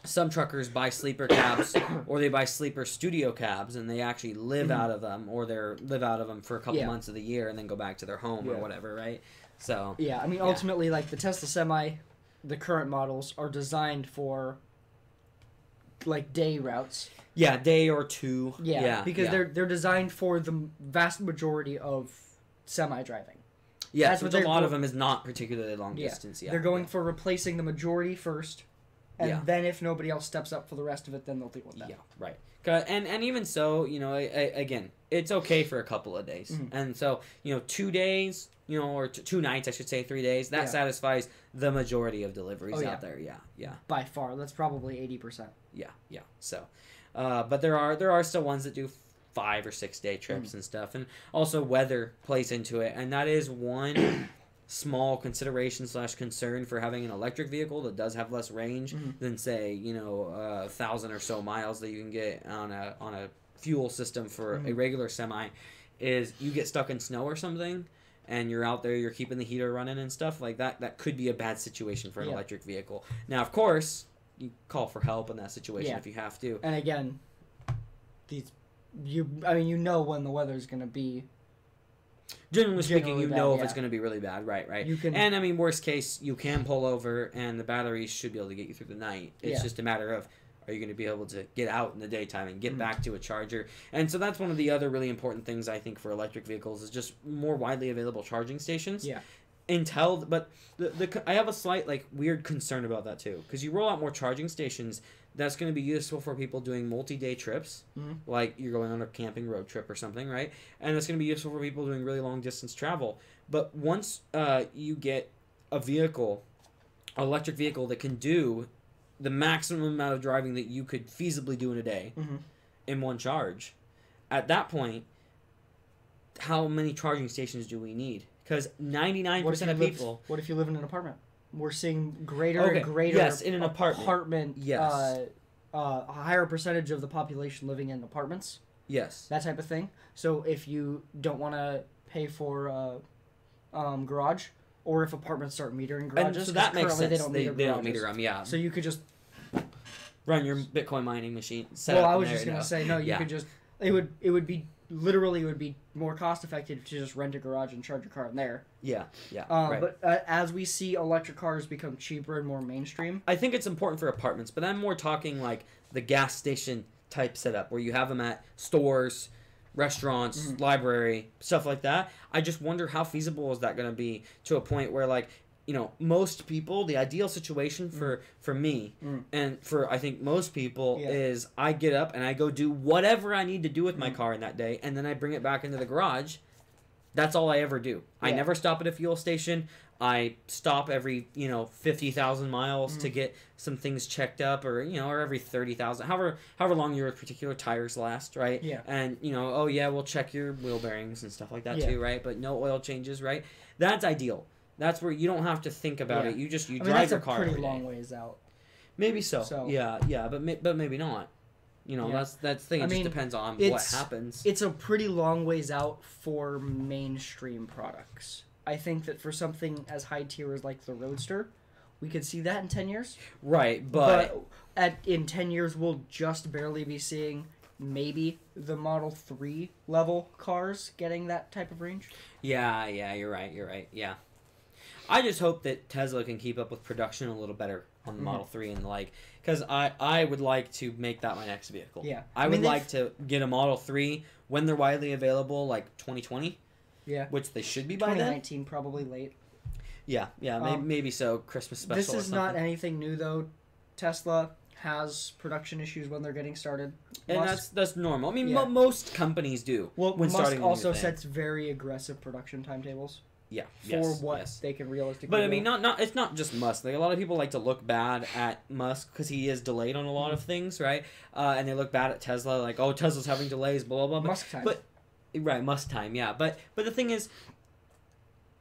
A: some truckers buy sleeper cabs, or they buy sleeper studio cabs, and they actually live out of them, or they live out of them for a couple months of the year, and then go back to their home or whatever, right? So
B: I mean, ultimately, like the Tesla Semi, the current models are designed for like day routes.
A: Yeah, day or two.
B: Because they're designed for the vast majority of semi driving.
A: Yeah, that's what a lot of them is not particularly long distance. Yeah,
B: they're going for replacing the majority first, and then if nobody else steps up for the rest of it, then they'll deal with that.
A: Yeah, right. And even so, again, it's okay for a couple of days, and so 2 days, or 2 nights, I should say, 3 days. That satisfies the majority of deliveries out there. Yeah.
B: By far, that's probably 80%.
A: Yeah. So, but there are still ones that do 5 or 6 day trips and stuff, and also weather plays into it, and that is one small consideration / concern for having an electric vehicle that does have less range than, say, 1,000 or so miles that you can get on a fuel system for a regular semi, is you get stuck in snow or something, and you're out there, you're keeping the heater running and stuff like that. That could be a bad situation for an electric vehicle. Now, of course, you call for help in that situation if you have to.
B: And again, you when the weather's going to be.
A: Generally speaking, if it's going to be really bad, right? And I mean, worst case, you can pull over, and the batteries should be able to get you through the night. It's just a matter of, are you going to be able to get out in the daytime and get back to a charger? And so that's one of the other really important things, I think, for electric vehicles, is just more widely available charging stations.
B: Yeah.
A: But I have a slight weird concern about that too, because you roll out more charging stations, that's going to be useful for people doing multi-day trips, like you're going on a camping road trip or something, right? And it's going to be useful for people doing really long distance travel. But once you get an electric vehicle that can do the maximum amount of driving that you could feasibly do in a day in one charge, at that point, how many charging stations do we need? Because 99% of people...
B: What if you live in an apartment? We're seeing greater and greater
A: in an apartment.
B: A higher percentage of the population living in apartments.
A: Yes.
B: That type of thing. So if you don't want to pay for garage, or if apartments start metering garages,
A: and so that makes sense.
B: They
A: don't meter them, yeah.
B: So you could just
A: run your Bitcoin mining machine.
B: I was just gonna say, no, you could just. It would be more cost effective to just rent a garage and charge your car in there.
A: Yeah.
B: Right. But as we see electric cars become cheaper and more mainstream,
A: I think it's important for apartments. But I'm more talking like the gas station type setup where you have them at stores, restaurants, library, stuff like that. I just wonder how feasible is that going to be to a point where most people, the ideal situation for me and for I think most people is I get up and I go do whatever I need to do with my car in that day, and then I bring it back into the garage. That's all I ever do. I never stop at a fuel station. I stop every 50,000 miles to get some things checked up, or every 30,000, however long your particular tires last, right?
B: Yeah.
A: And we'll check your wheel bearings and stuff like that too, right? But no oil changes, right? That's ideal. That's where you don't have to think about it. You drive your car every day.
B: That's a pretty long ways out.
A: Maybe so. Yeah, but maybe not. That's the thing. It just depends on what happens.
B: It's a pretty long ways out for mainstream products. I think that for something as high tier as like the Roadster, we could see that in 10 years.
A: Right, but
B: in 10 years we'll just barely be seeing maybe the Model 3 level cars getting that type of range.
A: Yeah, you're right. Yeah. I just hope that Tesla can keep up with production a little better on the Model 3 and because I would like to make that my next vehicle.
B: Yeah.
A: I would like to get a Model 3 when they're widely available, like 2020.
B: Yeah.
A: Which they should be by then.
B: 2019, probably late.
A: Yeah, maybe so. Christmas special.
B: This is not anything new though. Tesla has production issues when they're getting started.
A: And that's normal. I mean, most companies do.
B: Well, when Musk also sets very aggressive production timetables.
A: Yeah.
B: For what they can realistically
A: But I mean, not it's not just Musk. Like, a lot of people like to look bad at Musk because he is delayed on a lot of things, right? And they look bad at Tesla, like, oh, Tesla's having delays, blah blah blah.
B: Musk time.
A: Right, Musk time, yeah. But the thing is,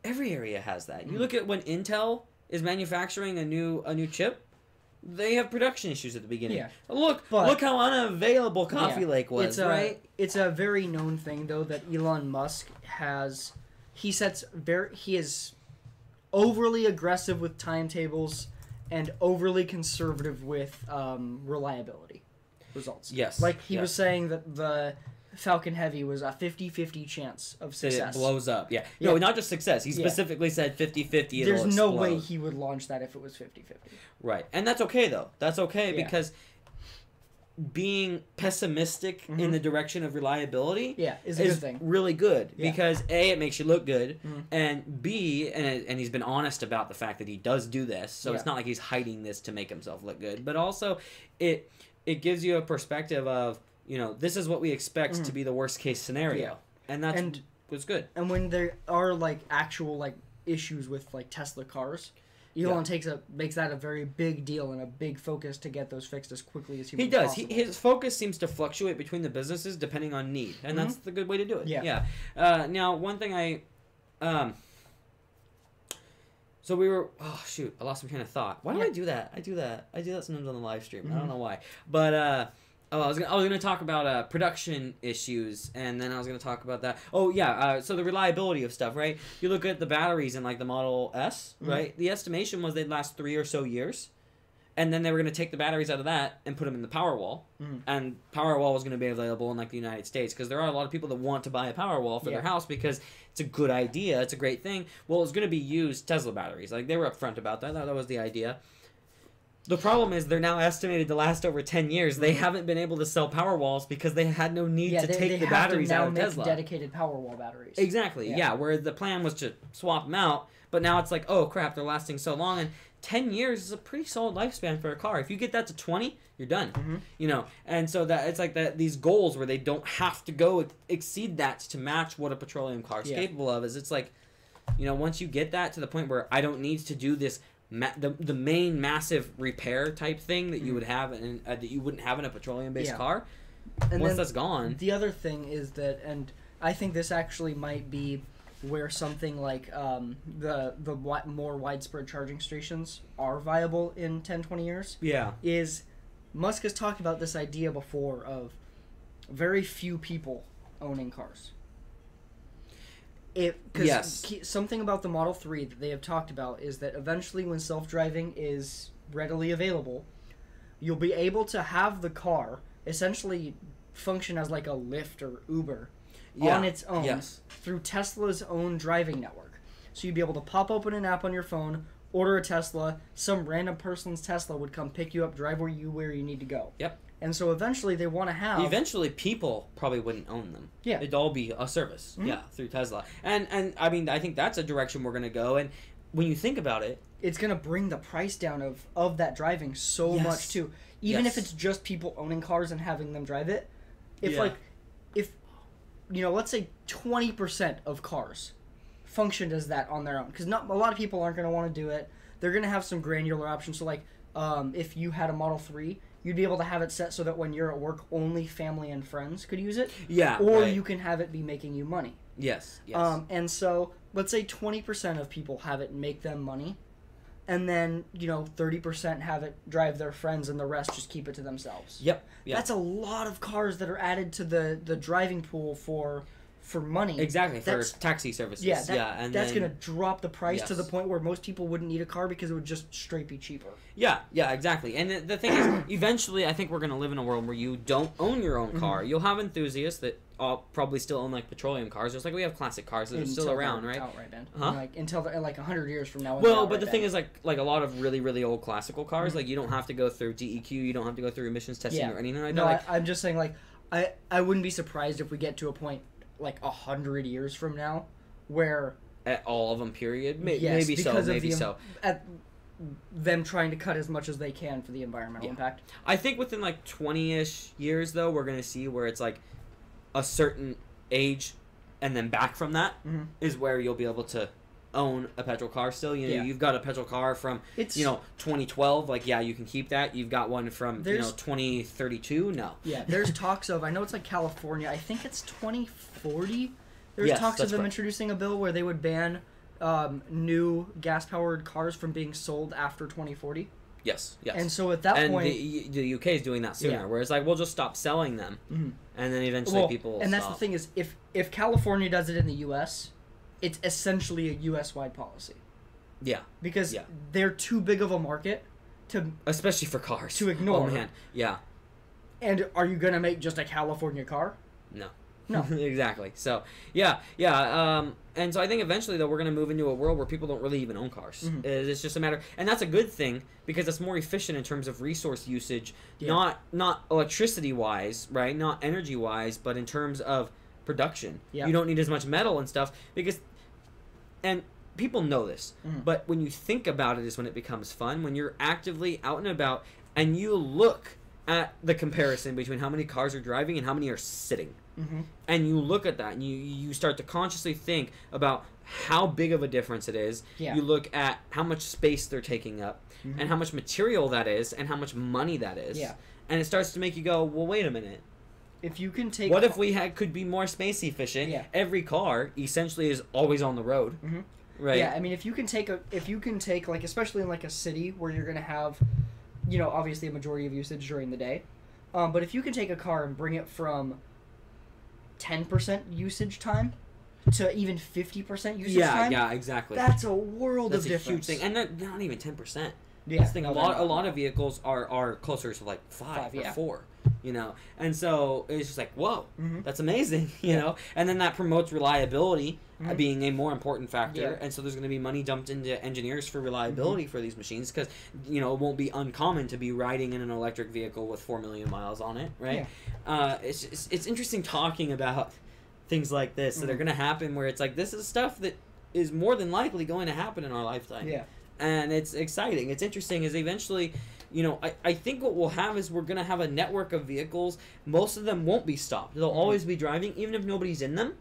A: every area has that. You look at when Intel is manufacturing a new chip. They have production issues at the beginning. Yeah. Look how unavailable Coffee Lake was, right?
B: It's a very known thing, though, that Elon Musk he is overly aggressive with timetables and overly conservative with reliability results.
A: Yes.
B: Like he was saying that the Falcon Heavy was a 50-50 chance of success.
A: It blows up, yeah. No, not just success. He specifically said 50-50.
B: There's no way he would launch that if it was 50-50.
A: Right. And that's okay, though. That's okay because being pessimistic in the direction of reliability
B: is a good thing.
A: Really good because A, it makes you look good, and B, and he's been honest about the fact that he does do this, so it's not like he's hiding this to make himself look good, but also it gives you a perspective of, this is what we expect to be the worst case scenario, and was good. And
B: when there are like actual like issues with like Tesla cars, Elon makes that a very big deal and a big focus to get those fixed as quickly as humanly possible.
A: His focus seems to fluctuate between the businesses depending on need, and that's the good way to do it. Yeah. Now, one thing so we were... Oh, shoot. I lost my train of thought. Why do I do that? I do that sometimes on the live stream. I don't know why. But... I was gonna talk about production issues, and then I was gonna talk about that. Oh yeah, so the reliability of stuff, right? You look at the batteries in like the Model S, right? The estimation was they'd last 3 or so years, and then they were gonna take the batteries out of that and put them in the Powerwall, and Powerwall was gonna be available in like the United States because there are a lot of people that want to buy a Powerwall for their house because it's a good idea, it's a great thing. Well, it's gonna be used Tesla batteries, like they were upfront about that. That was the idea. The problem is they're now estimated to last over 10 years. They haven't been able to sell Powerwalls because they had no need to take the batteries out of Tesla.
B: They have to now make dedicated Powerwall batteries.
A: Exactly, yeah. Where the plan was to swap them out, but now it's like, oh crap, they're lasting so long. And 10 years is a pretty solid lifespan for a car. If you get that to 20, you're done. And so that it's like that these goals where they don't have to go exceed that to match what a petroleum car is capable of. Is it's like, once you get that to the point where I don't need to do this. The main massive repair type thing that you would have that you wouldn't have in a petroleum based car. And once that's gone,
B: the other thing is that, and I think this actually might be where something like the more widespread charging stations are viable in 10-20 years. Is Musk has talked about this idea before of very few people owning cars. Something about the Model 3 that they have talked about is that eventually when self-driving is readily available, you'll be able to have the car essentially function as like a Lyft or Uber on its own through Tesla's own driving network. So you'd be able to pop open an app on your phone, order a Tesla, some random person's Tesla would come pick you up, drive where you need to go. And so eventually they want to have...
A: Eventually people probably wouldn't own them. It'd all be a service, through Tesla. And I mean, I think that's a direction we're going to go. And when you think about it...
B: It's going to bring the price down of that driving so much, too. Even if it's just people owning cars and having them drive it. If, let's say 20% of cars functioned as that on their own. Because a lot of people aren't going to want to do it. They're going to have some granular options. So, like, if you had a Model 3... You'd be able to have it set so that when you're at work, only family and friends could use it. Or you can have it be making you money.
A: Yes.
B: And so, let's say 20% of people have it make them money. And then, 30% have it drive their friends and the rest just keep it to themselves. That's a lot of cars that are added to the driving pool for money.
A: Exactly, for taxi services.
B: And that's going to drop the price to the point where most people wouldn't need a car because it would just straight be cheaper.
A: Yeah, exactly. And the thing is, eventually, I think we're going to live in a world where you don't own your own car. You'll have enthusiasts that probably still own, like, petroleum cars. Just like we have classic cars that are still around, right?
B: Outright banned. Until, 100 years from now.
A: Well, but the thing is, like a lot of really, really old classical cars, like, you don't have to go through DEQ, you don't have to go through emissions testing or anything like that.
B: No, I'm just saying, I wouldn't be surprised if we get to a point 100 years from now, where
A: at all of them, period. Maybe so.
B: At them trying to cut as much as they can for the environmental impact.
A: I think within 20-ish years, though, we're gonna see where it's like a certain age, and then back from that is where you'll be able to own a petrol car still. You know, you've got a petrol car from 2012. Like, yeah, you can keep that. You've got one from 2032. No.
B: Yeah, there's talks of, I know it's like California. I think it's 2040. There's talks of them introducing a bill where they would ban new gas-powered cars from being sold after 2040.
A: Yes.
B: And so at that point,
A: the UK is doing that sooner, where it's like, we'll just stop selling them, and then eventually people will
B: and
A: stop.
B: That's the thing is, if California does it in the US, it's essentially a US-wide policy.
A: Yeah.
B: Because they're too big of a market to...
A: Especially for cars.
B: To ignore.
A: Oh, man. Yeah.
B: And are you going to make just a California car?
A: No.
B: No.
A: Exactly. So, yeah. And so I think eventually, though, we're going to move into a world where people don't really even own cars. It's just a matter... And that's a good thing, because it's more efficient in terms of resource usage, not electricity-wise, right? Not energy-wise, but in terms of production. You don't need as much metal and stuff, because... And people know this, but when you think about it is when it becomes fun. When you're actively out and about, and you look at the comparison between how many cars are driving and how many are sitting. And you look at that, and you start to consciously think about how big of a difference it is. You look at how much space they're taking up, and how much material that is, and how much money that is. And it starts to make you go, well, wait a minute.
B: If you can take...
A: What if we could be more space efficient? Every car essentially is always on the road. Right.
B: Yeah, I mean, if you can take like, especially in like a city where you're gonna have, you know, obviously a majority of usage during the day, but if you can take a car and bring it from 10% usage time to even 50% usage time. Yeah,
A: exactly.
B: That's a world of difference.
A: That's a huge thing, and not even 10%.
B: Yeah,
A: that's the thing. A lot of vehicles are closer to like 5 or 4. You know, and so it's just like, whoa, that's amazing, you know, and then that promotes reliability being a more important factor, and so there's going to be money dumped into engineers for reliability for these machines, because, you know, it won't be uncommon to be riding in an electric vehicle with 4 million miles on it, right? It's interesting talking about things like this that are going to happen, where it's like, this is stuff that is more than likely going to happen in our lifetime. And it's exciting. It's interesting, is eventually... You know, I think what we'll have is we're going to have a network of vehicles. Most of them won't be stopped. They'll always be driving, even if nobody's in them,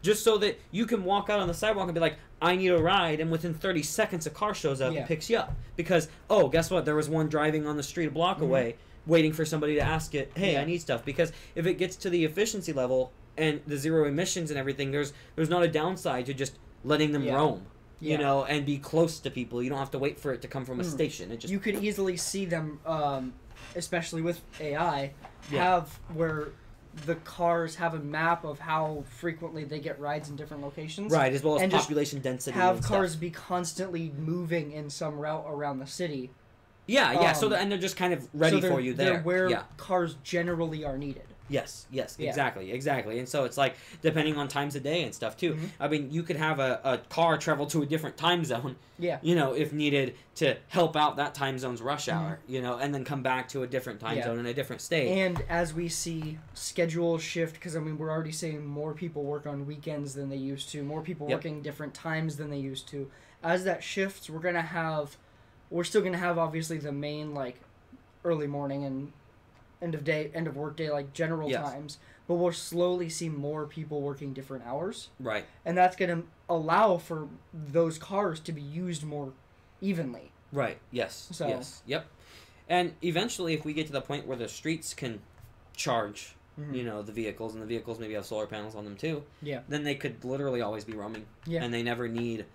A: just so that you can walk out on the sidewalk and be like, I need a ride, and within 30 seconds a car shows up and picks you up. Because, oh, guess what? There was one driving on the street a block away, waiting for somebody to ask it, hey, I need stuff. Because if it gets to the efficiency level and the zero emissions and everything, there's not a downside to just letting them roam. You know, and be close to people. You don't have to wait for it to come from a station. It just...
B: You could easily see them, especially with AI, have where the cars have a map of how frequently they get rides in different locations.
A: Right, as well as population density.
B: Have cars be constantly moving in some route around the city.
A: So and they're just kind of ready for you there.
B: They're where cars generally are needed.
A: Yes, exactly. And so it's like, depending on times of day and stuff too. I mean, you could have a car travel to a different time zone, you know, if needed, to help out that time zone's rush hour, you know, and then come back to a different time zone in a different state.
B: And as we see schedule shift, because I mean, we're already seeing more people work on weekends than they used to, more people working different times than they used to. As that shifts, we're still gonna have obviously the main, like, early morning and end of work day, like general times, but we'll slowly see more people working different hours.
A: Right.
B: And that's going to allow for those cars to be used more evenly.
A: Right. Yes. Yes. Yep. And eventually, if we get to the point where the streets can charge, you know, the vehicles, and the vehicles maybe have solar panels on them too, then they could literally always be roaming. And they never need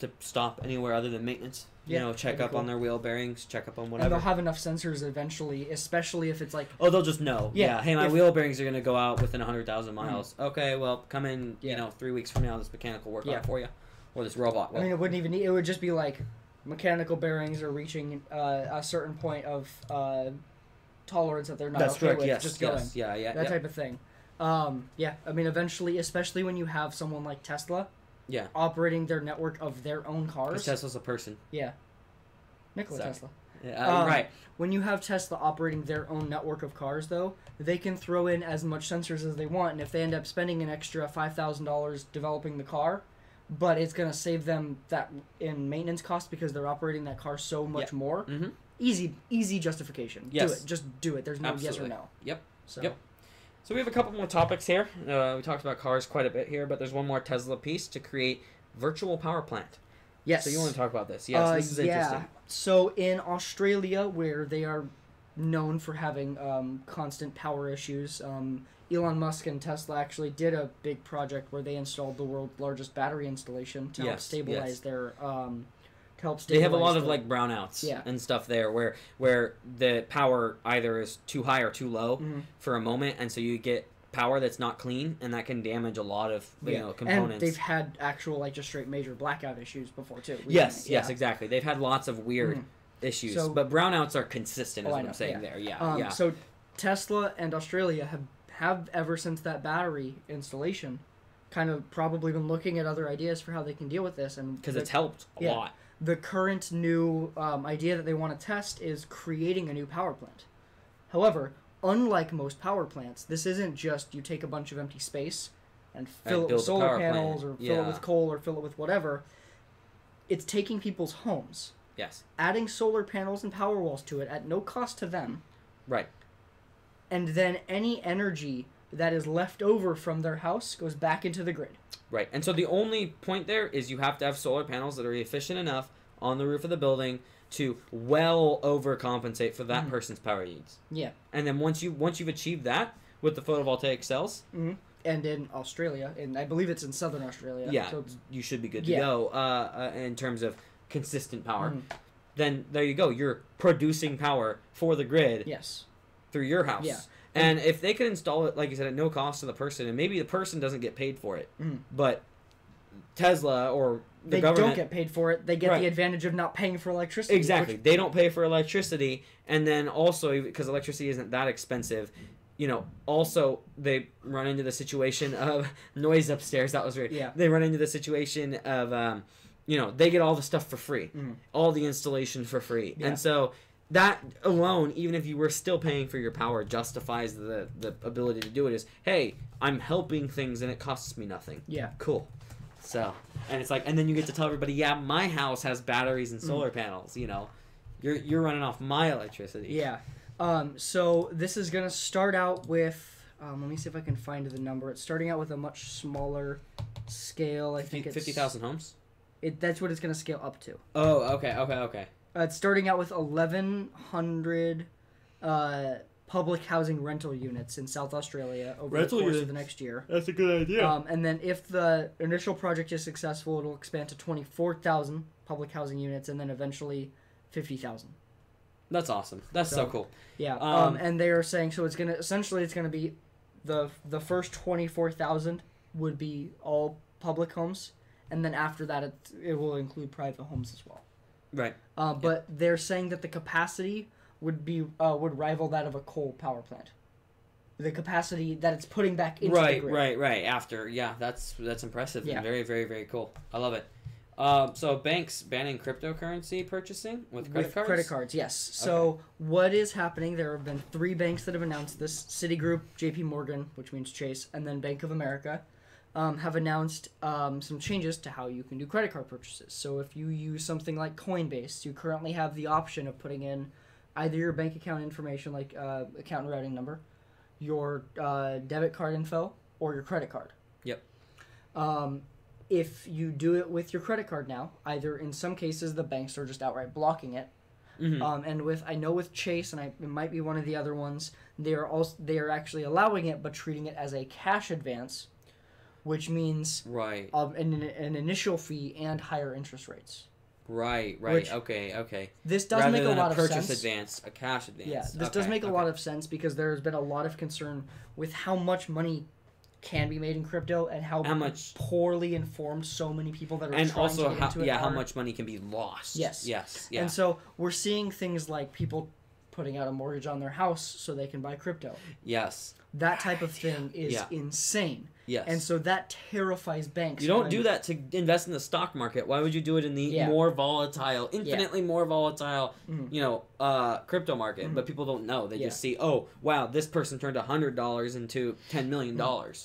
A: to stop anywhere other than maintenance. You know, check up on their wheel bearings, check up on whatever.
B: And they'll have enough sensors eventually, especially if it's like...
A: Oh, they'll just know. Hey, my wheel bearings are going to go out within 100,000 miles. Okay, well, come in, you know, 3 weeks from now, this mechanic will work on it for you. Or this robot will.
B: I mean, it wouldn't even need... It would just be like, mechanical bearings are reaching a certain point of tolerance that they're not okay with. Just going. That type of thing. I mean, eventually, especially when you have someone like Tesla... operating their network of their own cars.
A: Because Tesla's a person.
B: Nikola Tesla.
A: Right.
B: When you have Tesla operating their own network of cars, though, they can throw in as much sensors as they want, and if they end up spending an extra $5,000 developing the car, but it's going to save them that in maintenance costs because they're operating that car so much more, easy justification. Do it. Just do it. There's no yes or no.
A: So we have a couple more topics here. We talked about cars quite a bit here, but there's one more Tesla piece to create virtual power plant.
B: Yes.
A: So you want to talk about this? Yes, this is interesting.
B: So in Australia, where they are known for having constant power issues, Elon Musk and Tesla actually did a big project where they installed the world's largest battery installation to help stabilize their.
A: They have a lot of like brownouts and stuff there where the power either is too high or too low for a moment, and so you get power that's not clean, and that can damage a lot of components.
B: And they've had actual like just straight major blackout issues before too.
A: Yes, exactly. They've had lots of weird issues, but brownouts are consistent. Is what I'm saying there. Yeah.
B: So Tesla and Australia have ever since that battery installation, kind of probably been looking at other ideas for how they can deal with this, and
A: because it's helped a lot.
B: The current new idea that they want to test is creating a new power plant. However, unlike most power plants, this isn't just you take a bunch of empty space and fill it with solar panels or fill it with coal or fill it with whatever. It's taking people's homes.
A: Yes.
B: Adding solar panels and power walls to it at no cost to them.
A: Right.
B: And then any energy that is left over from their house goes back into the grid.
A: Right. And so the only point there is you have to have solar panels that are efficient enough on the roof of the building to well overcompensate for that person's power needs. Yeah. And then once you've achieved that with the photovoltaic cells,
B: and in Australia, and I believe it's in southern Australia.
A: Yeah, so you should be good to go in terms of consistent power. Then there you go. You're producing power for the grid.
B: Yes.
A: Through your house. Yeah. And if they could install it, like you said, at no cost to the person, and maybe the person doesn't get paid for it, but Tesla or the government...
B: They don't get paid for it. They get the advantage of not paying for electricity.
A: Exactly. They don't pay for electricity, and then also, because electricity isn't that expensive, also they run into the situation of noise upstairs. That was weird. Yeah. They run into the situation of, they get all the stuff for free. All the installation for free. Yeah. And so... that alone, even if you were still paying for your power, justifies the ability to do it. Is, hey, I'm helping things and it costs me nothing. Yeah. Cool. So, and it's like, and then you get to tell everybody, yeah, my house has batteries and solar panels. You're running off my electricity.
B: Yeah. So this is gonna start out with. Let me see if I can find the number. It's starting out with a much smaller scale. I think it's
A: 50,000 homes.
B: That's what it's gonna scale up to.
A: Oh, okay.
B: It's starting out with 1,100 public housing rental units in South Australia over the course of the next year.
A: That's a good idea.
B: And then if the initial project is successful, it'll expand to 24,000 public housing units, and then eventually 50,000.
A: That's awesome. That's so cool.
B: Yeah. And they are saying it's gonna be the first 24,000 would be all public homes, and then after that it will include private homes as well.
A: Right.
B: But they're saying that the capacity would rival that of a coal power plant. The capacity that it's putting back into the grid.
A: Right. After, that's impressive and very, very, very cool. I love it. So banks banning cryptocurrency purchasing with credit cards?
B: Credit cards, yes. So what is happening? There have been 3 banks that have announced this: Citigroup, J.P. Morgan, which means Chase, and then Bank of America. Have announced some changes to how you can do credit card purchases. So if you use something like Coinbase, you currently have the option of putting in either your bank account information, like account and routing number, your debit card info, or your credit card. Yep. If you do it with your credit card now, either in some cases the banks are just outright blocking it. And with Chase, and it might be one of the other ones, they are actually allowing it but treating it as a cash advance, which means an initial fee and higher interest rates.
A: Right. Okay.
B: This does make a lot of sense.
A: Purchase advance, a cash advance.
B: Yeah, this does make a lot of sense because there's been a lot of concern with how much money can be made in crypto and how much poorly informed so many people that are trying to get into it are.
A: How much money can be lost. Yes. Yeah.
B: And so we're seeing things like people putting out a mortgage on their house so they can buy crypto.
A: Yes.
B: That type of thing is insane. Yes. And so that terrifies banks.
A: You don't do that to invest in the stock market. Why would you do it in the more volatile, infinitely more volatile, crypto market? But people don't know. They just see, oh, wow, this person turned $100 into $10 million.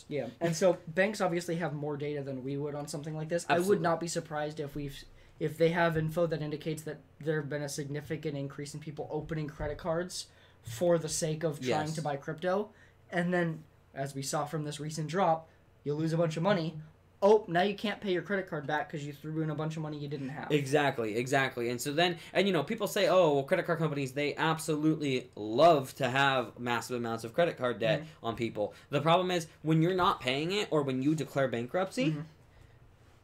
B: Yeah. And so banks obviously have more data than we would on something like this. Absolutely. I would not be surprised if they have info that indicates that there have been a significant increase in people opening credit cards for the sake of trying to buy crypto. And then, as we saw from this recent drop, you lose a bunch of money. oh, now you can't pay your credit card back because you threw in a bunch of money you didn't have.
A: Exactly. And so then, and people say, oh, well, credit card companies, they absolutely love to have massive amounts of credit card debt on people. The problem is when you're not paying it or when you declare bankruptcy,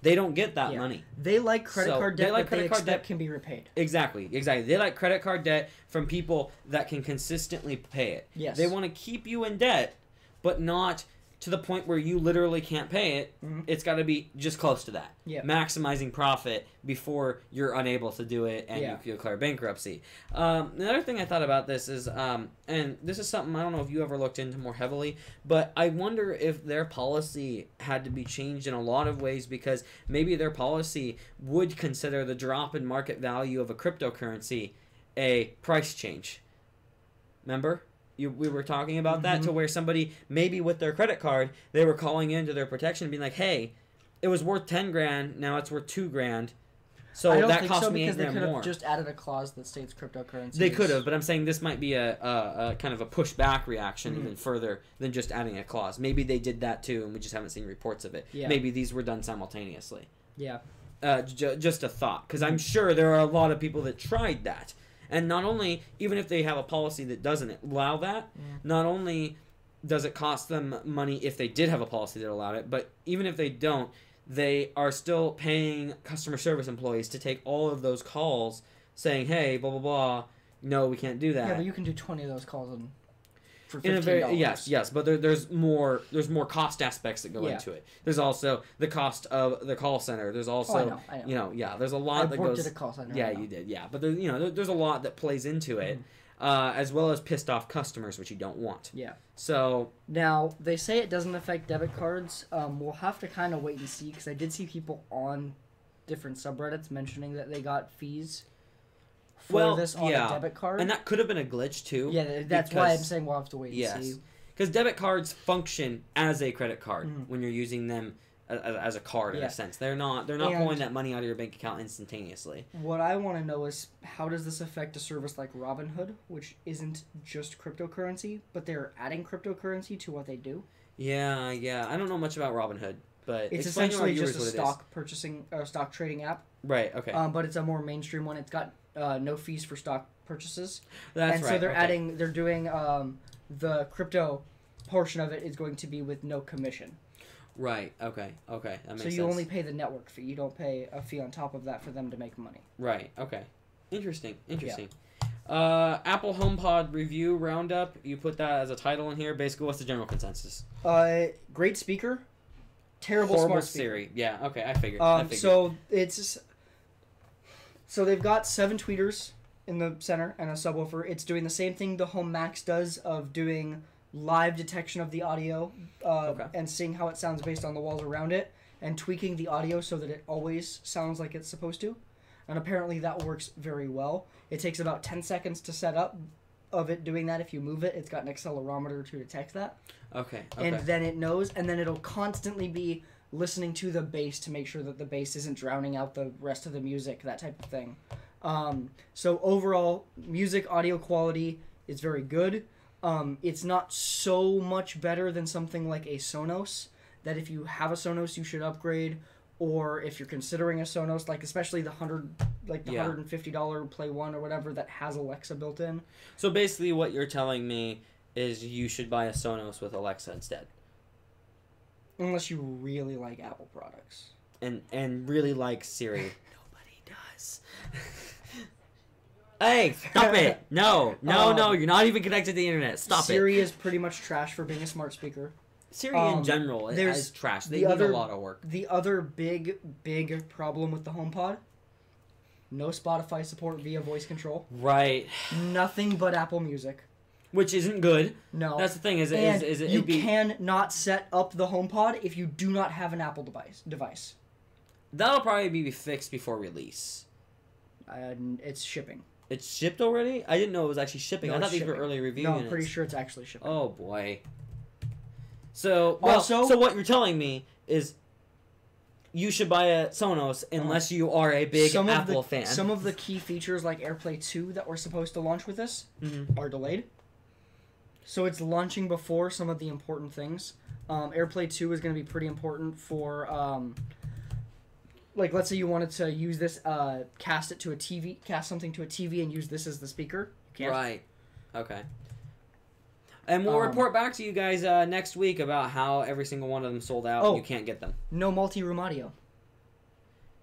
A: they don't get that money.
B: They like credit card debt that they expect can be repaid.
A: Exactly. They like credit card debt from people that can consistently pay it.
B: Yes.
A: They want to keep you in debt, but not to the point where you literally can't pay it. It's got to be just close to that.
B: Yeah.
A: Maximizing profit before you're unable to do it and you declare bankruptcy. Another thing I thought about this is, and this is something I don't know if you ever looked into more heavily, but I wonder if their policy had to be changed in a lot of ways because maybe their policy would consider the drop in market value of a cryptocurrency a price change. Remember? We were talking about that to where somebody, maybe with their credit card, they were calling into their protection and being like, hey, it was worth 10 grand, now it's worth 2 grand. So
B: I don't
A: that
B: think
A: cost
B: so
A: me
B: because they
A: 8
B: could
A: grand more.
B: have just added a clause that states cryptocurrency.
A: They could have, but I'm saying this might be a kind of a pushback reaction even further than just adding a clause. Maybe they did that too, and we just haven't seen reports of it.
B: Yeah.
A: Maybe these were done simultaneously.
B: Yeah.
A: Just a thought, because I'm sure there are a lot of people that tried that. And not only, even if they have a policy that doesn't allow that, not only does it cost them money if they did have a policy that allowed it, but even if they don't, they are still paying customer service employees to take all of those calls saying, hey, blah, blah, blah, no, we can't do that.
B: Yeah, but you can do 20 of those calls for $15.
A: In a very, yes, but there's more cost aspects that go into it. There's also the cost of the call center. There's also
B: I know.
A: There's a lot that goes.
B: I worked at a call center.
A: Yeah, you did. Yeah, but there's a lot that plays into it, as well as pissed off customers, which you don't want.
B: Yeah.
A: So
B: now they say it doesn't affect debit cards. We'll have to kind of wait and see because I did see people on different subreddits mentioning that they got fees for this on a debit card.
A: And that could have been a glitch too.
B: Yeah, that's why I'm saying we'll have to wait and see.
A: Because debit cards function as a credit card when you're using them as a card in a sense. They're not pulling that money out of your bank account instantaneously.
B: What I want to know is how does this affect a service like Robinhood, which isn't just cryptocurrency, but they're adding cryptocurrency to what they do?
A: Yeah. I don't know much about Robinhood, but
B: it's essentially just a stock purchasing or stock trading app.
A: Right. Okay.
B: But it's a more mainstream one. It's got no fees for stock purchases.
A: That's right.
B: So they're doing the crypto portion of it is going to be with no commission.
A: Right. Okay. That makes sense.
B: So you only pay the network fee. You don't pay a fee on top of that for them to make money.
A: Right. Okay. Interesting. Apple HomePod review roundup. You put that as a title in here. Basically, what's the general consensus?
B: Great speaker. Terrible
A: Horrible
B: smart speaker.
A: Siri. Yeah. Okay. I figured.
B: So they've got 7 tweeters in the center and a subwoofer. It's doing the same thing the Home Max does of doing live detection of the audio and seeing how it sounds based on the walls around it and tweaking the audio so that it always sounds like it's supposed to. And apparently that works very well. It takes about 10 seconds to set up of it doing that. If you move it, it's got an accelerometer to detect that.
A: Okay.
B: And then it knows, and then it'll constantly be listening to the bass to make sure that the bass isn't drowning out the rest of the music, that type of thing. So overall, music audio quality is very good. It's not so much better than something like a Sonos, that if you have a Sonos, you should upgrade, or if you're considering a Sonos, like especially the $150 Play One or whatever that has Alexa built in.
A: So basically what you're telling me is you should buy a Sonos with Alexa instead.
B: Unless you really like Apple products.
A: And really like Siri. Nobody does. Hey, stop it! No, you're not even connected to the internet. Stop
B: Siri is pretty much trash for being a smart speaker.
A: Siri in general is trash. They need a lot of work.
B: The other big problem with the HomePod, no Spotify support via voice control.
A: Right.
B: Nothing but Apple Music.
A: Which isn't good.
B: No.
A: That's the thing.
B: You cannot set up the HomePod if you do not have an Apple device.
A: That'll probably be fixed before release.
B: It's shipping.
A: It's shipped already? I didn't know it was actually shipping.
B: No,
A: I thought these were early review units.
B: I'm pretty sure it's actually shipping.
A: Oh, boy. So what you're telling me is you should buy a Sonos unless you are a big Apple fan.
B: Some of the key features like AirPlay 2 that were supposed to launch with this are delayed. So it's launching before some of the important things. AirPlay 2 is going to be pretty important for, like, let's say you wanted to use this, cast something to a TV and use this as the speaker. You can't.
A: Right. Okay. And we'll report back to you guys next week about how every single one of them sold out and you can't get them.
B: No multi-room audio.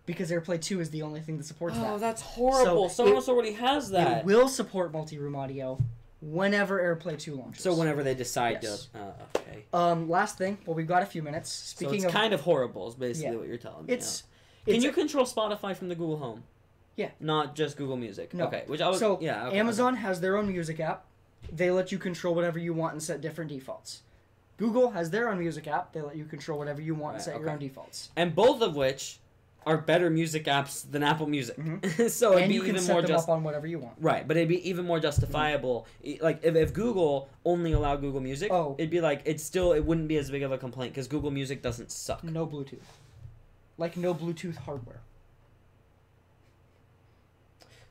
B: Because AirPlay 2 is the only thing that supports that.
A: Oh, that's horrible. Someone else already has that.
B: It will support multi-room audio whenever AirPlay 2 launches.
A: So whenever they decide
B: yes.
A: to... okay.
B: Last thing. Well, we've got a few minutes.
A: Speaking of kind of horrible is basically what you're telling me. Can you control Spotify from the Google Home?
B: Yeah.
A: Not just Google Music?
B: No.
A: Okay.
B: Amazon has their own music app. They let you control whatever you want and set different defaults. Google has their own music app. They let you control whatever you want and set your own defaults.
A: And both of which are better music apps than Apple Music.
B: Mm-hmm.
A: So it'd
B: and
A: be
B: you can
A: even
B: set
A: more
B: them up on whatever you want.
A: Right, but it'd be even more justifiable. Mm-hmm. Like if Google only allowed Google Music, it'd be like it wouldn't be as big of a complaint because Google Music doesn't suck.
B: No Bluetooth. Like no Bluetooth hardware.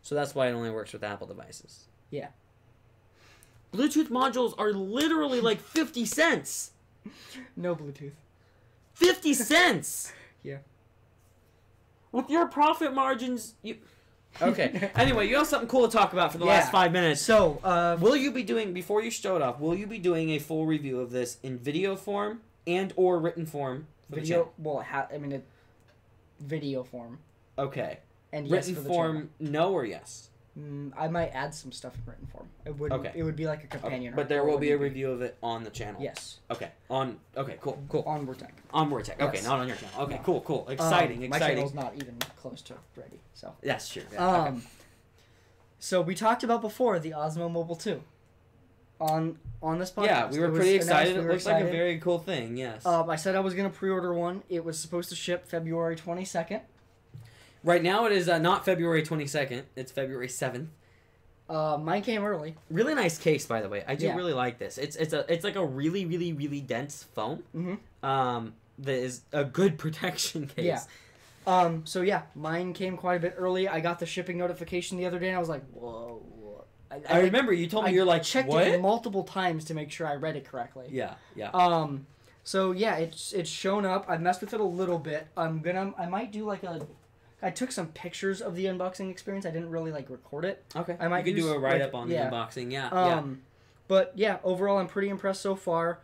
A: So that's why it only works with Apple devices.
B: Yeah.
A: Bluetooth modules are literally like 50 cents.
B: No Bluetooth.
A: 50 cents.
B: Yeah.
A: With your profit margins, you... Okay. Anyway, you have something cool to talk about for the last 5 minutes.
B: So,
A: will you be doing, before you show it off, will you be doing a full review of this in video form and or written form?
B: Video, video form.
A: Okay.
B: And
A: written
B: yes for the
A: form,
B: channel.
A: No or yes?
B: I might add some stuff in written form. It would be like a companion.
A: Okay. But there will be a review of it on the channel.
B: Yes.
A: Okay. Cool.
B: On WordTech.
A: On WordTech. Okay, not on your channel. Okay,
B: no.
A: cool. Exciting.
B: My channel's not even close to ready. So.
A: That's true. Yeah. Okay.
B: So we talked about before the Osmo Mobile 2. On this podcast.
A: Yeah, we were pretty excited. It looks like a very cool thing. Yes.
B: I said I was gonna pre-order one. It was supposed to ship February 22nd.
A: Right now it is not February 22nd. It's February 7th.
B: Mine came early.
A: Really nice case, by the way. I do really like this. It's like a really, really, really dense foam.
B: Mm-hmm.
A: That is a good protection case.
B: Yeah. So yeah, mine came quite a bit early. I got the shipping notification the other day, and I was like, whoa.
A: I remember you told me you're like,
B: checked
A: what?
B: it multiple times to make sure I read it correctly.
A: Yeah.
B: So yeah, it's shown up. I messed with it a little bit. I might do like I took some pictures of the unboxing experience. I didn't really like record it.
A: Okay.
B: I might
A: do a write up on the unboxing. Yeah.
B: But yeah, overall I'm pretty impressed so far.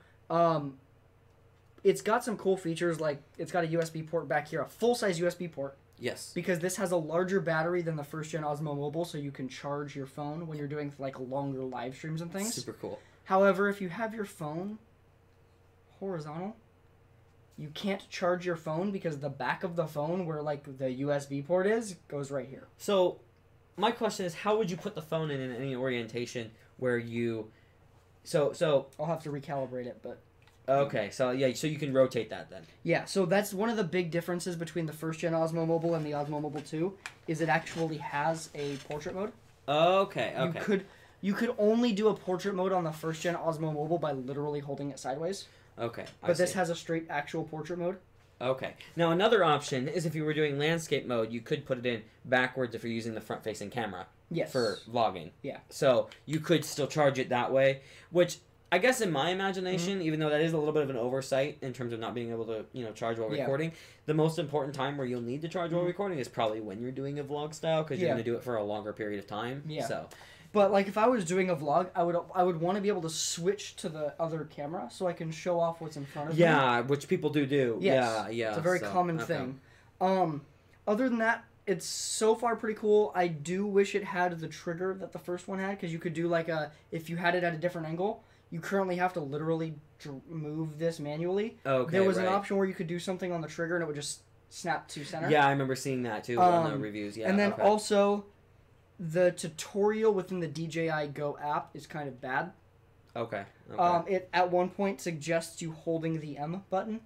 B: It's got some cool features, like it's got a USB port back here, a full-size USB port.
A: Yes.
B: Because this has a larger battery than the first-gen Osmo Mobile, so you can charge your phone when you're doing like longer live streams and things.
A: Super cool.
B: However, if you have your phone horizontal, you can't charge your phone because the back of the phone, where like the USB port is, goes right here.
A: So, my question is, how would you put the phone in any orientation where you... So
B: I'll have to recalibrate it, but...
A: Okay, so you can rotate that then.
B: Yeah, so that's one of the big differences between the first-gen Osmo Mobile and the Osmo Mobile 2, is it actually has a portrait mode.
A: Okay.
B: You could only do a portrait mode on the first-gen Osmo Mobile by literally holding it sideways.
A: Okay,
B: But this has a straight actual portrait mode.
A: Okay. Now, another option is if you were doing landscape mode, you could put it in backwards if you're using the front-facing camera.
B: Yes.
A: For vlogging.
B: Yeah.
A: So, you could still charge it that way, which... I guess in my imagination, even though that is a little bit of an oversight in terms of not being able to, charge while recording, the most important time where you'll need to charge while recording is probably when you're doing a vlog style, because you're going to do it for a longer period of time.
B: Yeah.
A: So.
B: But like if I was doing a vlog, I would want to be able to switch to the other camera so I can show off what's in front of me.
A: Yeah, which people do.
B: Yes.
A: Yeah.
B: It's a very common thing. Other than that, it's so far pretty cool. I do wish it had the trigger that the first one had, because you could do like if you had it at a different angle. You currently have to literally move this manually.
A: Okay,
B: there was an option where you could do something on the trigger and it would just snap to center.
A: Yeah, I remember seeing that too on the reviews. Yeah,
B: and then also, the tutorial within the DJI Go app is kind of bad.
A: Okay.
B: It at one point suggests you holding the M button.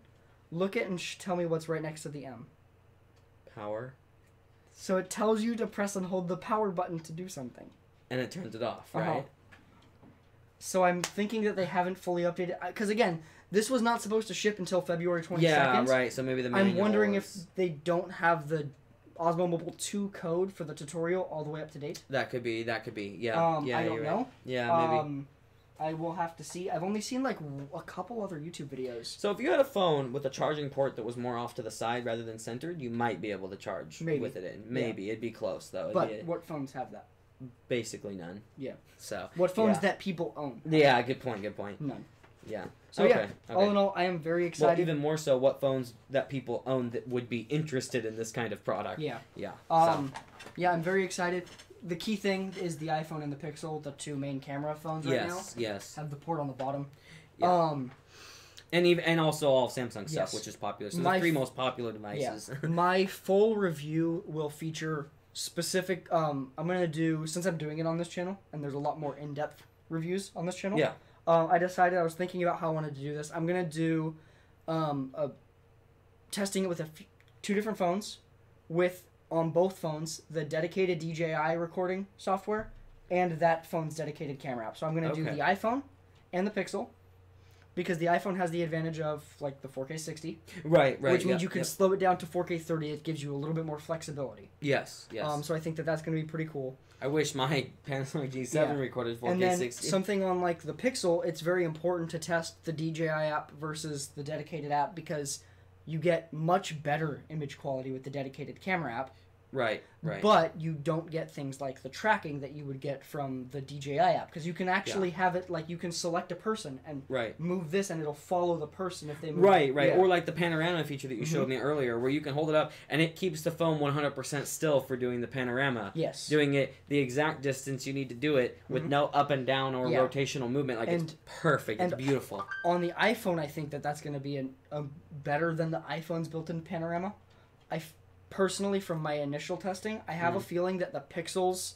B: Look at and tell me what's right next to the M.
A: Power.
B: So it tells you to press and hold the power button to do something.
A: And it turns it off, right?
B: So I'm thinking that they haven't fully updated... Because, again, this was not supposed to ship until February 22nd.
A: Yeah, right. So maybe the manual
B: I'm wondering if they don't have the Osmo Mobile 2 code for the tutorial all the way up to date.
A: That could be. Yeah.
B: I don't know.
A: Yeah, maybe.
B: I will have to see. I've only seen like a couple other YouTube videos.
A: So if you had a phone with a charging port that was more off to the side rather than centered, you might be able to charge with it in. Maybe. It'd be close, though.
B: But what phones have that?
A: Basically none.
B: Yeah.
A: So
B: what phones that people own?
A: Yeah, good point.
B: None.
A: Yeah.
B: So okay. All in all, I am very excited.
A: Well, even more so, what phones that people own that would be interested in this kind of product.
B: Yeah.
A: Yeah.
B: Yeah, I'm very excited. The key thing is the iPhone and the Pixel, the two main camera phones right now.
A: Yes.
B: Have the port on the bottom.
A: Yeah. And also all Samsung stuff, which is popular. So the three most popular devices.
B: Yeah. My full review will feature specific. I'm gonna do, since I'm doing it on this channel, and there's a lot more in-depth reviews on this channel.
A: Yeah.
B: I decided, I was thinking about how I wanted to do this. I'm gonna do testing it with two different phones, with on both phones the dedicated DJI recording software and that phone's dedicated camera app. So I'm gonna do the iPhone and the Pixel, because the iPhone has the advantage of like the 4K 60.
A: Right.
B: Which means you can slow it down to 4K 30. It gives you a little bit more flexibility.
A: Yes.
B: So I think that's going to be pretty cool.
A: I wish my Panasonic G7 recorded 4K
B: and then
A: 60.
B: Something on like the Pixel, it's very important to test the DJI app versus the dedicated app, because you get much better image quality with the dedicated camera app.
A: Right.
B: But you don't get things like the tracking that you would get from the DJI app, because you can actually have it like you can select a person and move this and it'll follow the person if they move.
A: Right. Yeah. Or like the panorama feature that you showed me earlier, where you can hold it up and it keeps the phone 100% still for doing the panorama.
B: Yes.
A: Doing it the exact distance you need to do it with no up and down or rotational movement. Like it's perfect. It's beautiful.
B: On the iPhone, I think that's going to be better than the iPhone's built-in panorama. Personally, from my initial testing, I have a feeling that the Pixel's,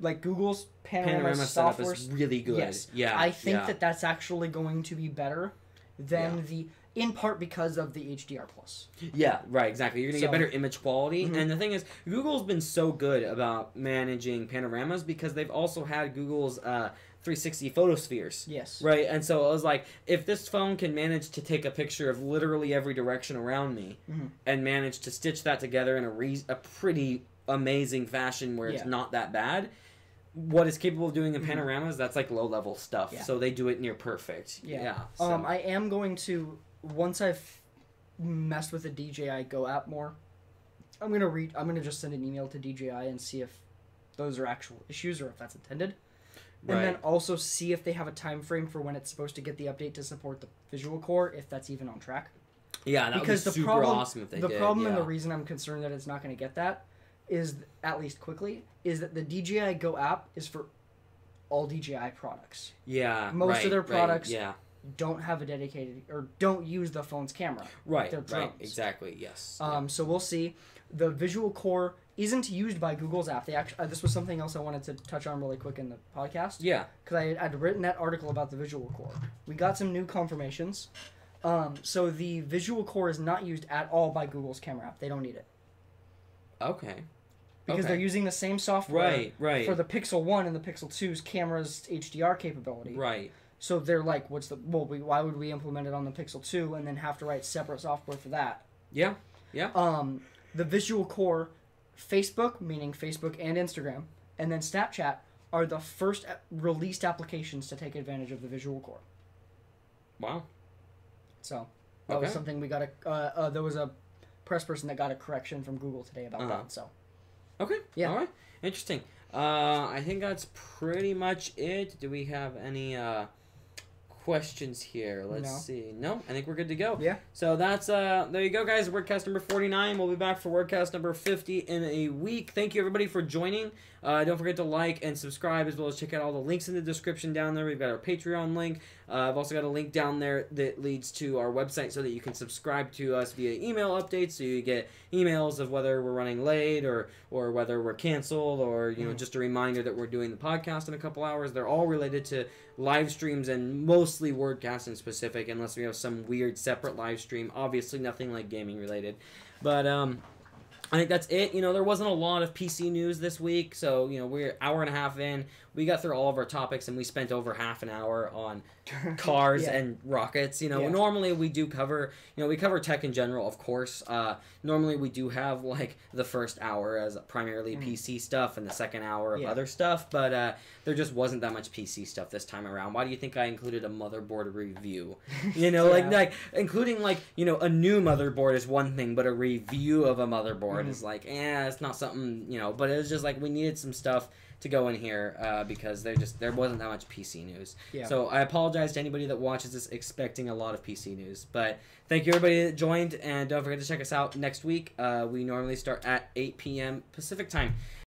B: like Google's panorama software
A: setup is really good.
B: Yes. Yeah. I think that's actually going to be better than in part because of the HDR+.
A: Yeah, right, exactly. You're going to get better image quality. And the thing is, Google's been so good about managing panoramas because they've also had Google's 360 photospheres.
B: Yes.
A: Right? And so I was like, if this phone can manage to take a picture of literally every direction around me and manage to stitch that together in a pretty amazing fashion where it's not that bad, what it's capable of doing in panoramas, that's like low-level stuff. Yeah. So they do it near perfect. Yeah. So.
B: I am going to, once I've messed with the DJI Go app more, I'm gonna just send an email to DJI and see if those are actual issues or if that's intended. And then also see if they have a time frame for when it's supposed to get the update to support the visual core, if that's even on track.
A: Yeah, that would be super awesome if they did.
B: The problem and the reason I'm concerned that it's not going to get that is, at least quickly, is that the DJI Go app is for all DJI products.
A: Yeah,
B: most of their products don't have a dedicated, or don't use the phone's camera.
A: Right, exactly, yes.
B: So we'll see. The visual core isn't used by Google's app. They actually, this was something else I wanted to touch on really quick in the podcast.
A: Yeah.
B: Because I'd written that article about the visual core. We got some new confirmations. So the visual core is not used at all by Google's camera app. They don't need it.
A: Okay.
B: Because they're using the same software for the Pixel 1 and the Pixel 2's camera's HDR capability.
A: Right.
B: So they're like, why would we implement it on the Pixel 2 and then have to write separate software for that?
A: Yeah.
B: The visual core, Facebook, meaning Facebook and Instagram, and then Snapchat are the first released applications to take advantage of the visual core.
A: Wow.
B: So that was something we got there was a press person that got a correction from Google today about that. So.
A: Okay. Yeah. All right. Interesting. I think that's pretty much it. Do we have any questions here? Let's see. No, I think we're good to go.
B: Yeah.
A: So that's there you go, guys. WordCast number 49. We'll be back for WordCast number 50 in a week. Thank you everybody for joining. Don't forget to like and subscribe, as well as check out all the links in the description down there. We've got our Patreon link. I've also got a link down there that leads to our website so that you can subscribe to us via email updates, so you get emails of whether we're running late or whether we're canceled, or just a reminder that we're doing the podcast in a couple hours. They're all related to live streams and mostly WordCast in specific, unless we have some weird separate live stream. Obviously nothing like gaming related. But I think that's it. There wasn't a lot of PC news this week, so we're an hour and a half in. we got through all of our topics, and we spent over half an hour on cars and rockets. Normally we do cover, we cover tech in general, of course. Normally we do have like the first hour as primarily PC stuff and the second hour of other stuff, but there just wasn't that much PC stuff this time around. Why do you think I included a motherboard review? Like including like, a new motherboard is one thing, but a review of a motherboard is like, it's not something, but it was just like we needed some stuff to go in here because there wasn't that much PC news. Yeah. So I apologize to anybody that watches this expecting a lot of PC news. But thank you everybody that joined, and don't forget to check us out next week. We normally start at 8 p.m. Pacific time.